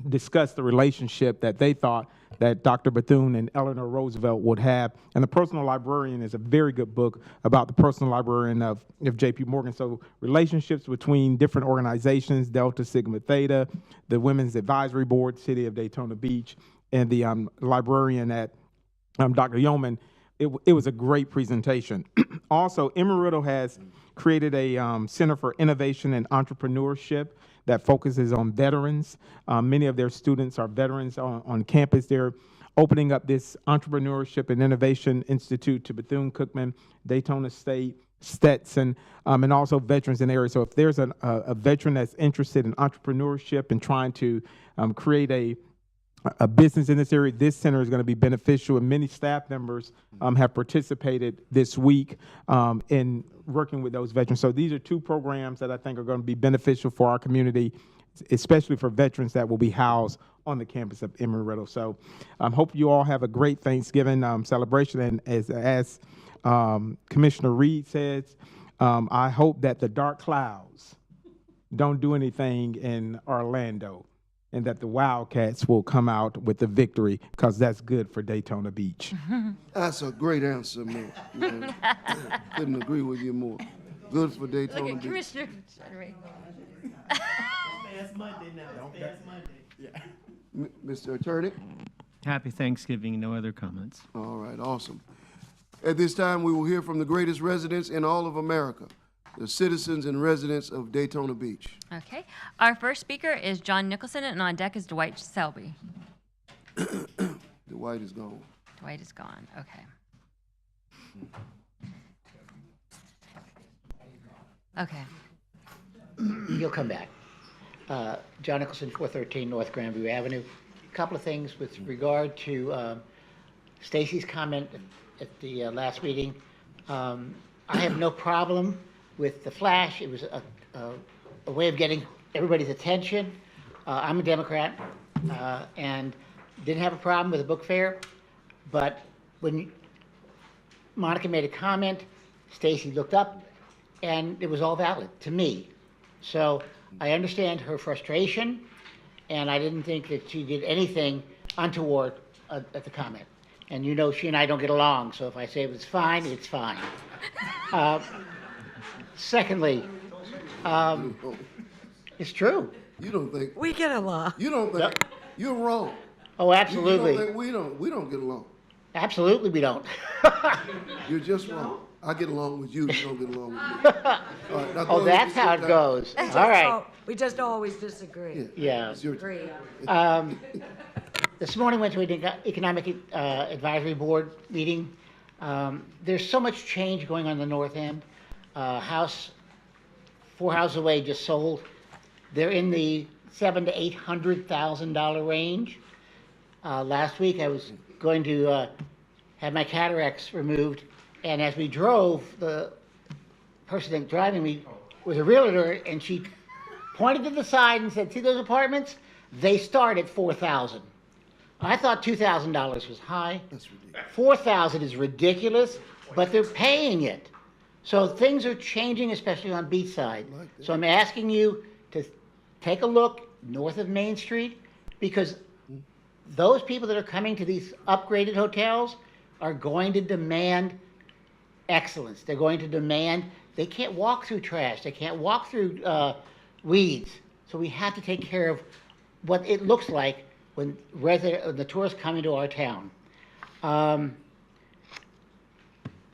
discuss the relationship that they thought that Dr. Bethune and Eleanor Roosevelt would have. And The Personal Librarian is a very good book about the personal librarian of J.P. Morgan. So relationships between different organizations, Delta Sigma Theta, the Women's Advisory Board, City of Daytona Beach, and the librarian at Dr. Yeoman. It was a great presentation. Also, Embry-Riddle has created a Center for Innovation and Entrepreneurship that focuses on veterans. Many of their students are veterans on campus. They're opening up this Entrepreneurship and Innovation Institute to Bethune-Cookman, Daytona State, Stetson, and also veterans in the area. So if there's a veteran that's interested in entrepreneurship and trying to create a business in this area, this center is going to be beneficial, and many staff members have participated this week in working with those veterans. So these are two programs that I think are going to be beneficial for our community, especially for veterans that will be housed on the campus of Embry-Riddle. So I hope you all have a great Thanksgiving celebration, and as Commissioner Reed says, I hope that the dark clouds don't do anything in Orlando, and that the Wildcats will come out with the victory, because that's good for Daytona Beach. That's a great answer, man. Couldn't agree with you more. Good for Daytona Look at Beach. Commissioner. It's Monday now. It's Monday. Yeah. Mr. Attorney? Happy Thanksgiving. No other comments. All right, awesome. At this time, we will hear from the greatest residents in all of America, the citizens and residents of Daytona Beach. Okay. Our first speaker is John Nicholson, and on deck is Dwight Selby. Dwight is gone. Dwight is gone. Okay. Okay. You'll come back. John Nicholson, 413 North Glenview Avenue. A couple of things with regard to Stacy's comment at the last meeting. I have no problem with the flash. It was a way of getting everybody's attention. I'm a Democrat and didn't have a problem with the book fair, but when Monica made a comment, Stacy looked up, and it was all valid to me. So I understand her frustration, and I didn't think that she did anything untoward at the comment. And you know she and I don't get along, so if I say it was fine, it's fine. Secondly, it's true. You don't think we get along? You don't think you're wrong. Oh, absolutely. You don't think we don't get along. Absolutely, we don't. You're just wrong. I get along with you. You don't get along with me. All right, now Oh, that's how it goes. All right. We just always disagree. Yeah. Agree. This morning went to an economic advisory board meeting. There's so much change going on in the north end. Four houses away just sold. They're in the $700,000 to $800,000 range. Last week I was going to have my cataracts removed, and as we drove, the person driving me was a realtor, and she pointed to the side and said, "See those apartments? They start at $4,000." I thought $2,000 was high. That's ridiculous. $4,000 is ridiculous, but they're paying it. So things are changing, especially on Beachside. So I'm asking you to take a look north of Main Street, because those people that are coming to these upgraded hotels are going to demand excellence. They're going to demand, they can't walk through trash. They can't walk through weeds. So we have to take care of what it looks like when the tourists come into our town.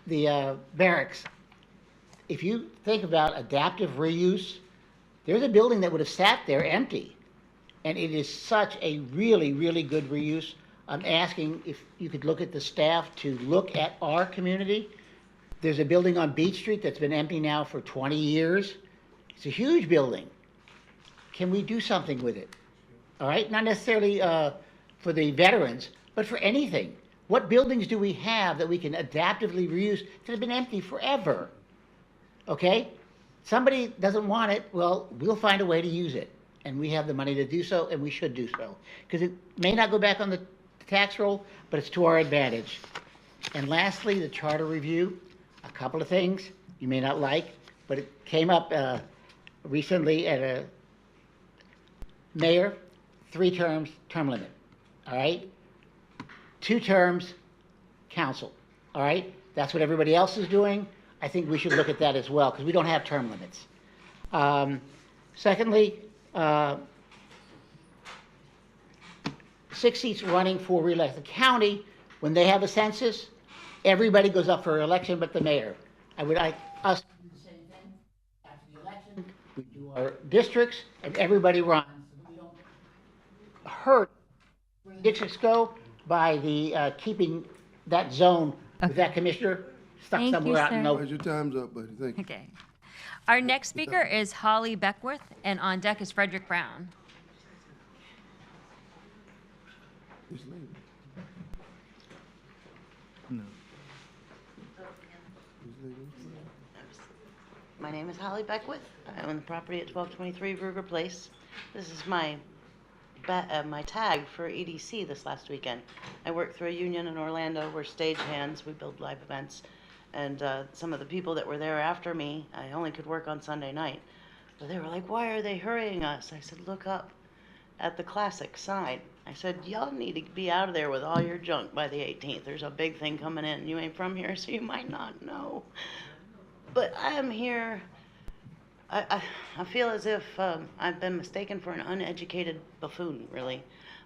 The barracks. If you think about adaptive reuse, there's a building that would have sat there empty, and it is such a really, really good reuse. I'm asking if you could look at the staff to look at our community. There's a building on Beach Street that's been empty now for 20 years. It's a huge building. Can we do something with it? All right, not necessarily for the veterans, but for anything. What buildings do we have that we can adaptively reuse that have been empty forever? Okay, somebody doesn't want it, well, we'll find a way to use it. And we have the money to do so, and we should do so. Because it may not go back on the tax roll, but it's to our advantage. And lastly, the charter review, a couple of things you may not like, but it came up recently at a mayor, 3 terms, term limit, all right? 2 terms, council, all right? That's what everybody else is doing. I think we should look at that as well, because we don't have term limits. Secondly, 6 seats running for re-election. The county, when they have a census, everybody goes up for election but the mayor. I would like us to do the same thing. After the election, we do our districts, and everybody runs. We don't hurt where the districts go by the keeping that zone with that commissioner stuck Thank you, somewhere out in sir. nowhere. Your time's up, buddy. Thank you. Okay. Our next speaker is Holly Beckworth, and on deck is Frederick Brown. He's leaving. No. He's leaving. My name is Holly Beckwith. I own the property at 1223 Ruger Place. This is my tag for EDC this last weekend. I work through a union in Orlando. We're stagehands. We build live events. And some of the people that were there after me, I only could work on Sunday night. But they were like, "Why are they hurrying us?" I said, "Look up at the classic sign." I said, "Y'all need to be out of there with all your junk by the 18th. There's a big thing coming in. You ain't from here, so you might not know." But I am here. I feel as if I've been mistaken for an uneducated buffoon, really.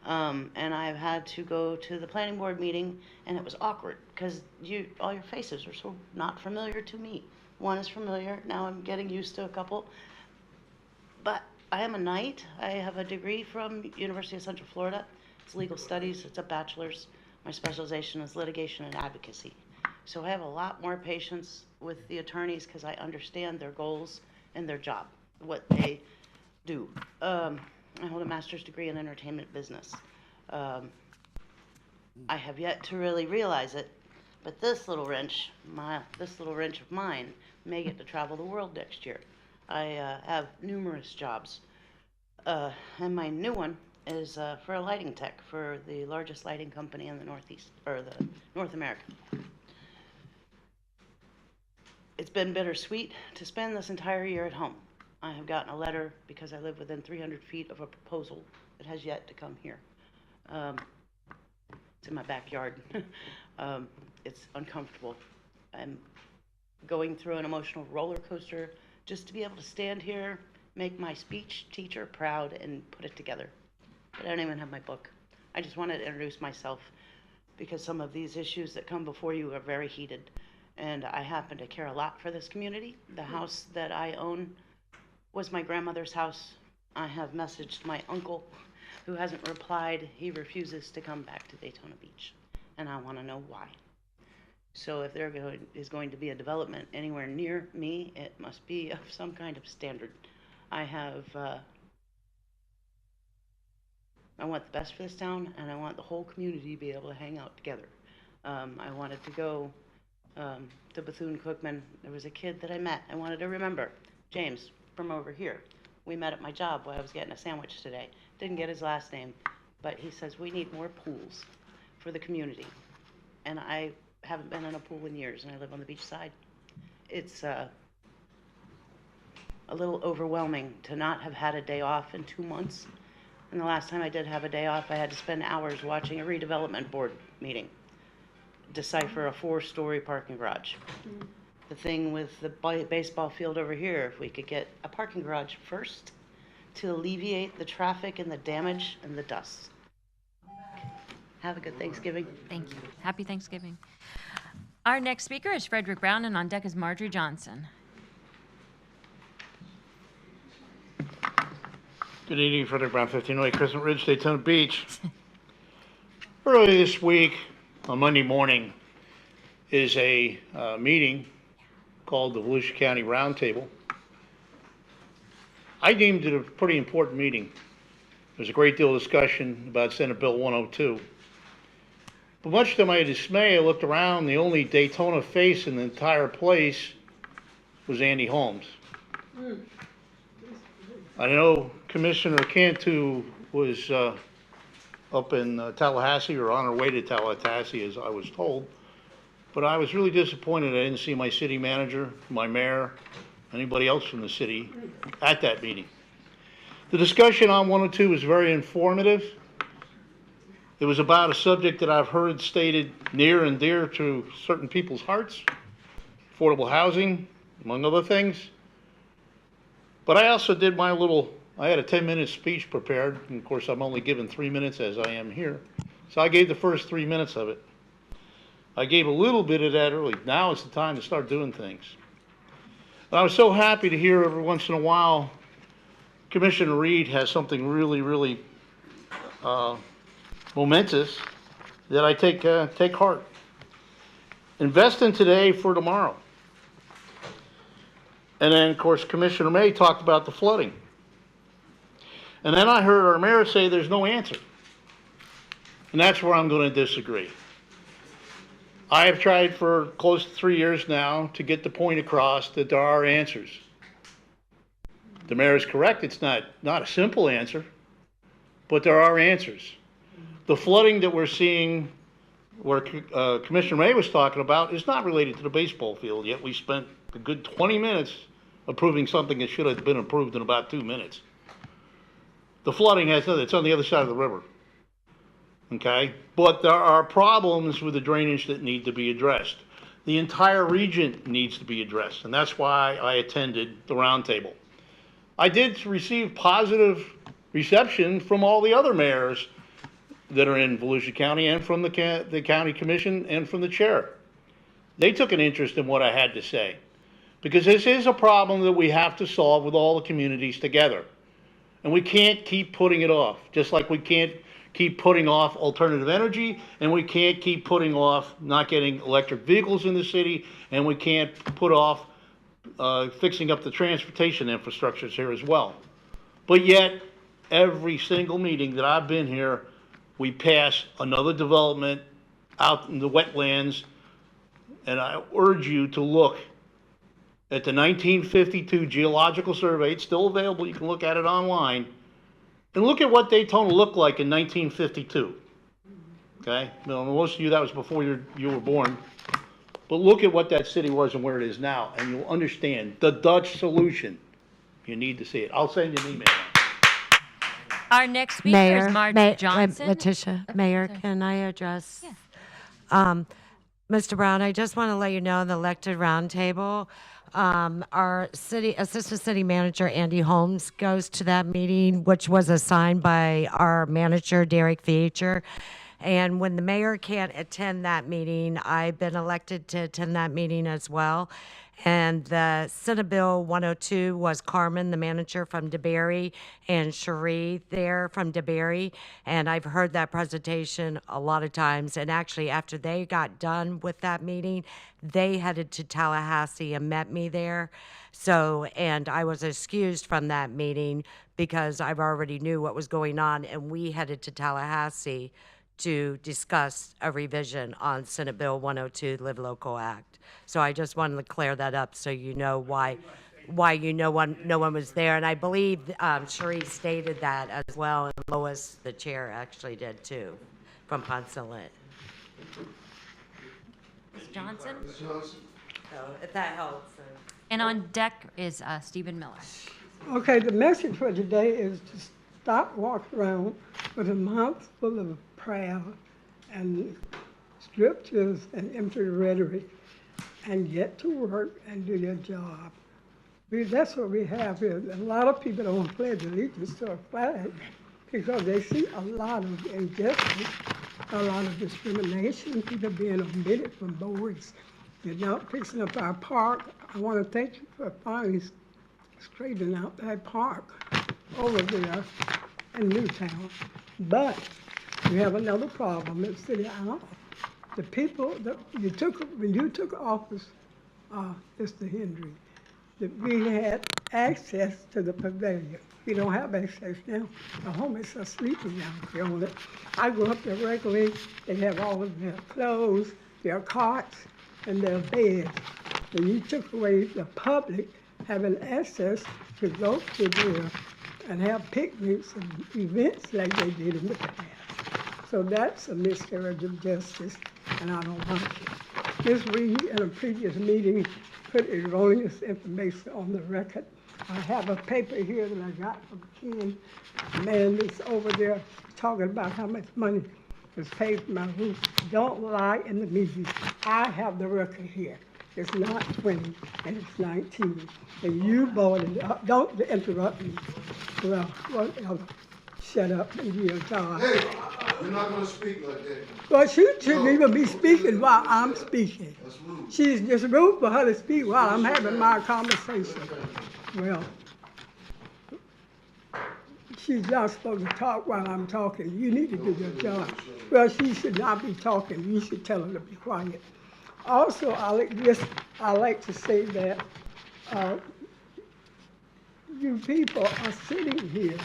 And I've had to go to the planning board meeting, and it was awkward because all your faces are so not familiar to me. One is familiar. Now I'm getting used to a couple. But I am a knight. I have a degree from University of Central Florida. It's legal studies. It's a bachelor's. My specialization is litigation and advocacy. So I have a lot more patience with the attorneys because I understand their goals and their job, what they do. I hold a master's degree in entertainment business. I have yet to really realize it, but this little wrench of mine may get to travel the world next year. I have numerous jobs, and my new one is for a lighting tech for the largest lighting company in the Northeast, or the North America. It's been bittersweet to spend this entire year at home. I have gotten a letter because I live within 300 feet of a proposal that has yet to come here. It's in my backyard. It's uncomfortable. I'm going through an emotional roller coaster just to be able to stand here, make my speech teacher proud, and put it together. But I don't even have my book. I just wanted to introduce myself because some of these issues that come before you are very heated. And I happen to care a lot for this community. The house that I own was my grandmother's house. I have messaged my uncle, who hasn't replied. He refuses to come back to Daytona Beach, and I want to know why. So if there is going to be a development anywhere near me, it must be of some kind of standard. I want the best for this town, and I want the whole community to be able to hang out together. I wanted to go to Bethune-Cookman. There was a kid that I met. I wanted to remember, James, from over here. We met at my job while I was getting a sandwich today. Didn't get his last name, but he says we need more pools for the community. And I haven't been in a pool in years, and I live on the beach side. It's a little overwhelming to not have had a day off in 2 months. And the last time I did have a day off, I had to spend hours watching a redevelopment board meeting, decipher a 4-story parking garage. The thing with the baseball field over here, if we could get a parking garage first to alleviate the traffic and the damage and the dust. Have a good Thanksgiving. Thank you. Happy Thanksgiving. Our next speaker is Frederick Brown, and on deck is Marjorie Johnson. Good evening, Frederick Brown, 1508 Crescent Ridge, Daytona Beach. Early this week, on Monday morning, is a meeting called the Volusia County Roundtable. I deemed it a pretty important meeting. There's a great deal of discussion about Senate Bill 102. But much to my dismay, I looked around, the only Daytona face in the entire place was Andy Holmes. I know Commissioner Cantu was up in Tallahassee, or on her way to Tallahassee, as I was told. But I was really disappointed I didn't see my city manager, my mayor, anybody else from the city at that meeting. The discussion on 102 was very informative. It was about a subject that I've heard stated near and dear to certain people's hearts, affordable housing, among other things. But I also did I had a 10-minute speech prepared, and of course I'm only given 3 minutes as I am here. So I gave the first 3 minutes of it. I gave a little bit of that early. Now is the time to start doing things. And I was so happy to hear every once in a while Commissioner Reed has something really, really momentous that I take heart. Invest in today for tomorrow. And then, of course, Commissioner May talked about the flooding. And then I heard our mayor say there's no answer. And that's where I'm going to disagree. I have tried for close to 3 years now to get the point across that there are answers. The mayor is correct. It's not a simple answer, but there are answers. The flooding that we're seeing, where Commissioner May was talking about, is not related to the baseball field, yet we spent a good 20 minutes approving something that should have been approved in about 2 minutes. The flooding it's on the other side of the river. Okay? But there are problems with the drainage that need to be addressed. The entire region needs to be addressed, and that's why I attended the roundtable. I did receive positive reception from all the other mayors that are in Volusia County, and from the county commission, and from the chair. They took an interest in what I had to say, because this is a problem that we have to solve with all the communities together. And we can't keep putting it off, just like we can't keep putting off alternative energy, and we can't keep putting off not getting electric vehicles in the city, and we can't put off fixing up the transportation infrastructures here as well. But yet, every single meeting that I've been here, we pass another development out in the wetlands, and I urge you to look at the 1952 geological survey. It's still available. You can look at it online. And look at what Daytona looked like in 1952. Okay? Now, most of you, that was before you were born. But look at what that city was and where it is now, and you'll understand the Dutch solution. You need to see it. I'll send you an email. Our next speaker is Marjorie Johnson. Letitia, Mayor, can I address? Yeah. Mr. Brown, I just want to let you know the elected roundtable. Our assistant city manager, Andy Holmes, goes to that meeting, which was assigned by our manager, Derek Feature. And when the mayor can't attend that meeting, I've been elected to attend that meeting as well. And the Senate Bill 102 was Carmen, the manager from DeBerry, and Cherie there from DeBerry. And I've heard that presentation a lot of times. And actually, after they got done with that meeting, they headed to Tallahassee and met me there. So, and I was excused from that meeting because I've already knew what was going on. And we headed to Tallahassee to discuss a revision on Senate Bill 102, Live Local Act. So I just wanted to clear that up so you know why no one was there. And I believe Cherie stated that as well, and Lois, the chair, actually did too, from Poncelet. Ms. Johnson? So if that helps. And on deck is Stephen Miller. Okay, the message for today is to stop walking around with a mouth full of prayer and scriptures and empty rhetoric and get to work and do your job. That's what we have here. A lot of people don't pledge allegiance to a flag because they see a lot of injustice, a lot of discrimination, people being omitted from boards. You're not fixing up our park. I want to thank you for finally straightening out that park over there in Newtown. But we have another problem in City Hall. The people that when you took office, Mr. Hendry, that we had access to the pavilion. We don't have access now. The homeless are sleeping down there on it. I go up there regularly. They have all of their clothes, their cots, and their beds. And you took away the public having access to go to there and have picnics and events like they did in the past. So that's a miscarriage of justice, and I don't like it. Ms. Reed, in a previous meeting, put erroneous information on the record. I have a paper here that I got from Ken, the man that's over there talking about how much money was paid for my roof. Don't lie in the meeting. I have the record here. It's not 20, and it's 19. And you bought it up. Don't interrupt me. Well, whatever. Shut up and do your job. Hey, you're not going to speak like that. Well, she shouldn't even be speaking while I'm speaking. That's rude. She's just rude for her to speak while I'm having my conversation. Well, she's not supposed to talk while I'm talking. You need to do your job. Well, she should not be talking. You should tell her to be quiet. Also, I like to say that you people are sitting here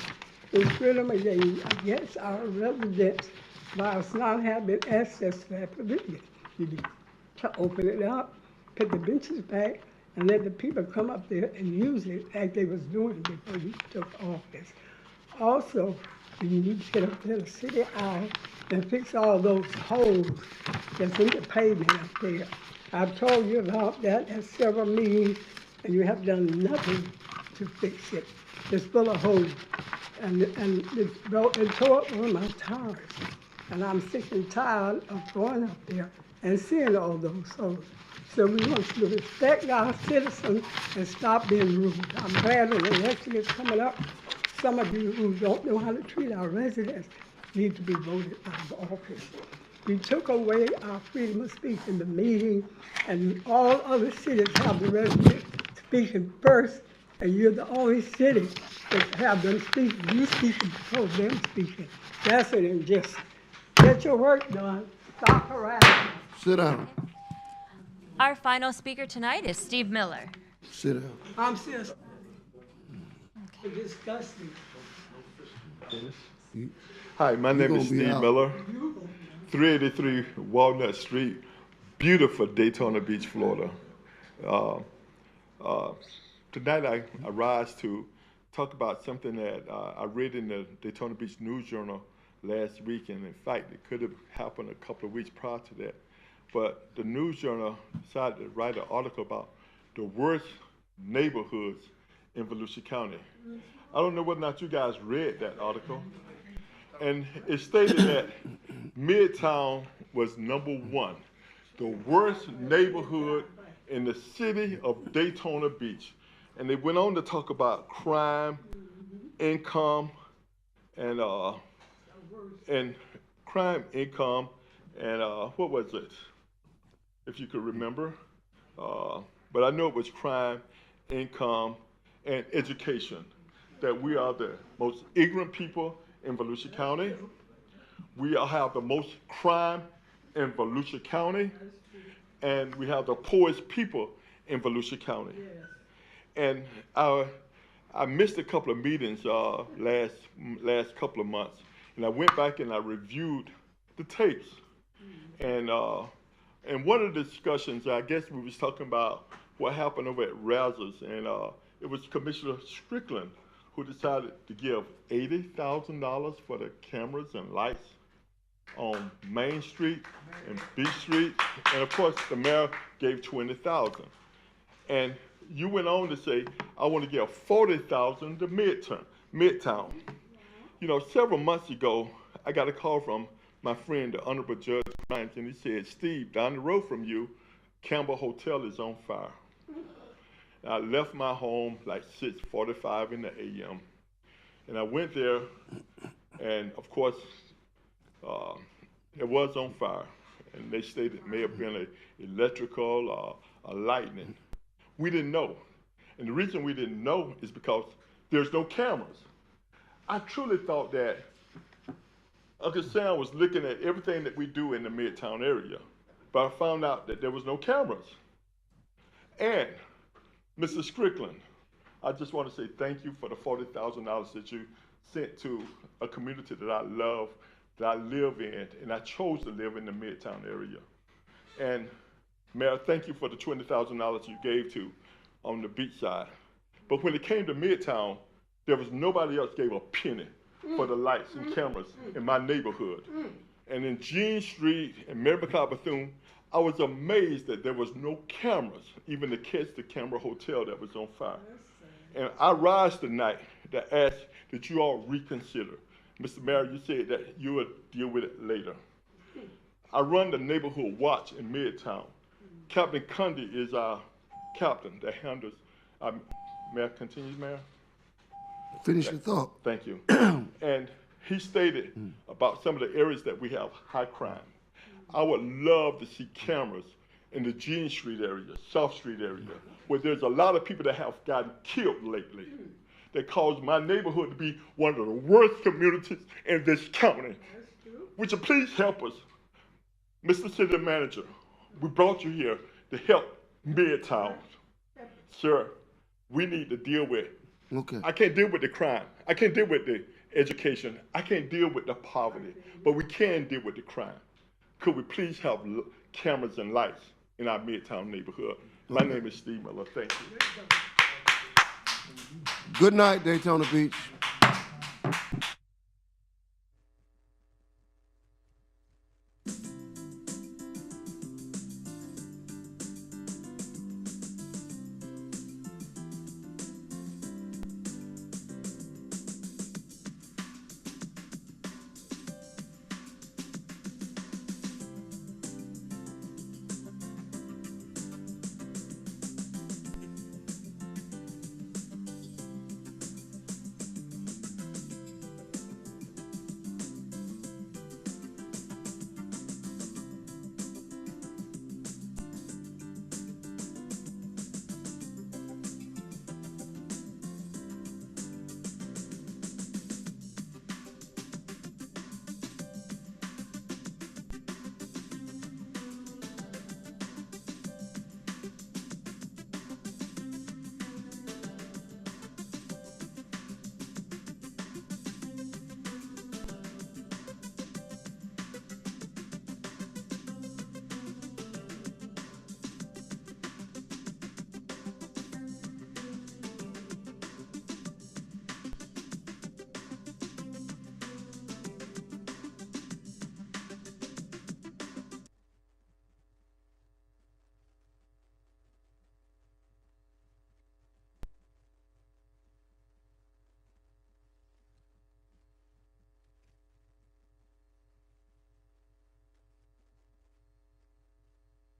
discriminating against our residents by us not having access to that pavilion. You need to open it up, put the benches back, and let the people come up there and use it like they was doing before you took office. Also, you need to get up there to City Hall and fix all those holes that's in the pavement up there. I've told you about that at several meetings, and you have done nothing to fix it. It's full of holes, and it tore up one of my tires. And I'm sick and tired of going up there and seeing all those holes. So we want you to respect our citizens and stop being rude. I'm glad that the election is coming up. Some of you who don't know how to treat our residents need to be voted out of office. We took away our freedom of speech in the meeting, and all other cities have the residents speaking first, and you're the only city that have them speaking. You speaking before them speaking. That's an injustice. Get your work done. Stop harassing. Sit down. Our final speaker tonight is Steve Miller. Sit down. I'm serious. It's disgusting. Hi, my name is gonna be Steve out. Miller, 383 Walnut Street, beautiful Daytona Beach, Florida. Tonight I rise to talk about something that I read in the Daytona Beach News Journal last week, and in fact it could have happened a couple of weeks prior to that. But the News Journal decided to write an article about the worst neighborhoods in Volusia County. I don't know whether or not you guys read that article. And it stated that Midtown was #1, the worst neighborhood in the city of Daytona Beach. And they went on to talk about crime, income, and crime income, and what was it? If you could remember. But I know it was crime, income, and education. That we are the most ignorant people in Volusia County. We have the most crime in Volusia County, and we have the poorest people in Volusia County. And I missed a couple of meetings last couple of months, and I went back and I reviewed the tapes. And one of the discussions, I guess we was talking about what happened over at Razzers, and it was Commissioner Strickland who decided to give $80,000 for the cameras and lights on Main Street and Beach Street, and of course the mayor gave $20,000. And you went on to say, I want to give $40,000 to Midtown. You know, several months ago, I got a call from my friend, the Honorable Judge Grimes, and he said, Steve, down the road from you, Campbell Hotel is on fire. And I left my home like 6:45 in the a.m. And I went there, and of course, it was on fire. And they stated it may have been an electrical or a lightning. We didn't know. And the reason we didn't know is because there's no cameras. I truly thought that Uncle Sam was looking at everything that we do in the Midtown area, but I found out that there was no cameras. And Mr. Strickland, I just want to say thank you for the $40,000 that you sent to a community that I love, that I live in, and I chose to live in the Midtown area. And Mayor, thank you for the $20,000 you gave to on the beach side. But when it came to Midtown, there was nobody else gave a penny for the lights and cameras in my neighborhood. And in Jean Street and Mary McLeod Bethune, I was amazed that there was no cameras, even to catch the Campbell Hotel that was on fire. And I rise tonight to ask that you all reconsider. Mr. Mayor, you said that you would deal with it later. I run the neighborhood watch in Midtown. Captain Cundy is our captain that handles, may I continue, Mayor? Finish your thought. Thank you. And he stated about some of the areas that we have high crime. I would love to see cameras in the Jean Street area, South Street area, where there's a lot of people that have gotten killed lately that caused my neighborhood to be one of the worst communities in this county. Would you please help us? Mr. City Manager, we brought you here to help Midtown. Sir, we need to deal with Okay. I can't deal with the crime. I can't deal with the education. I can't deal with the poverty. But we can deal with the crime. Could we please have cameras and lights in our Midtown neighborhood? My name is Steve Miller. Thank you. Good night, Daytona Beach.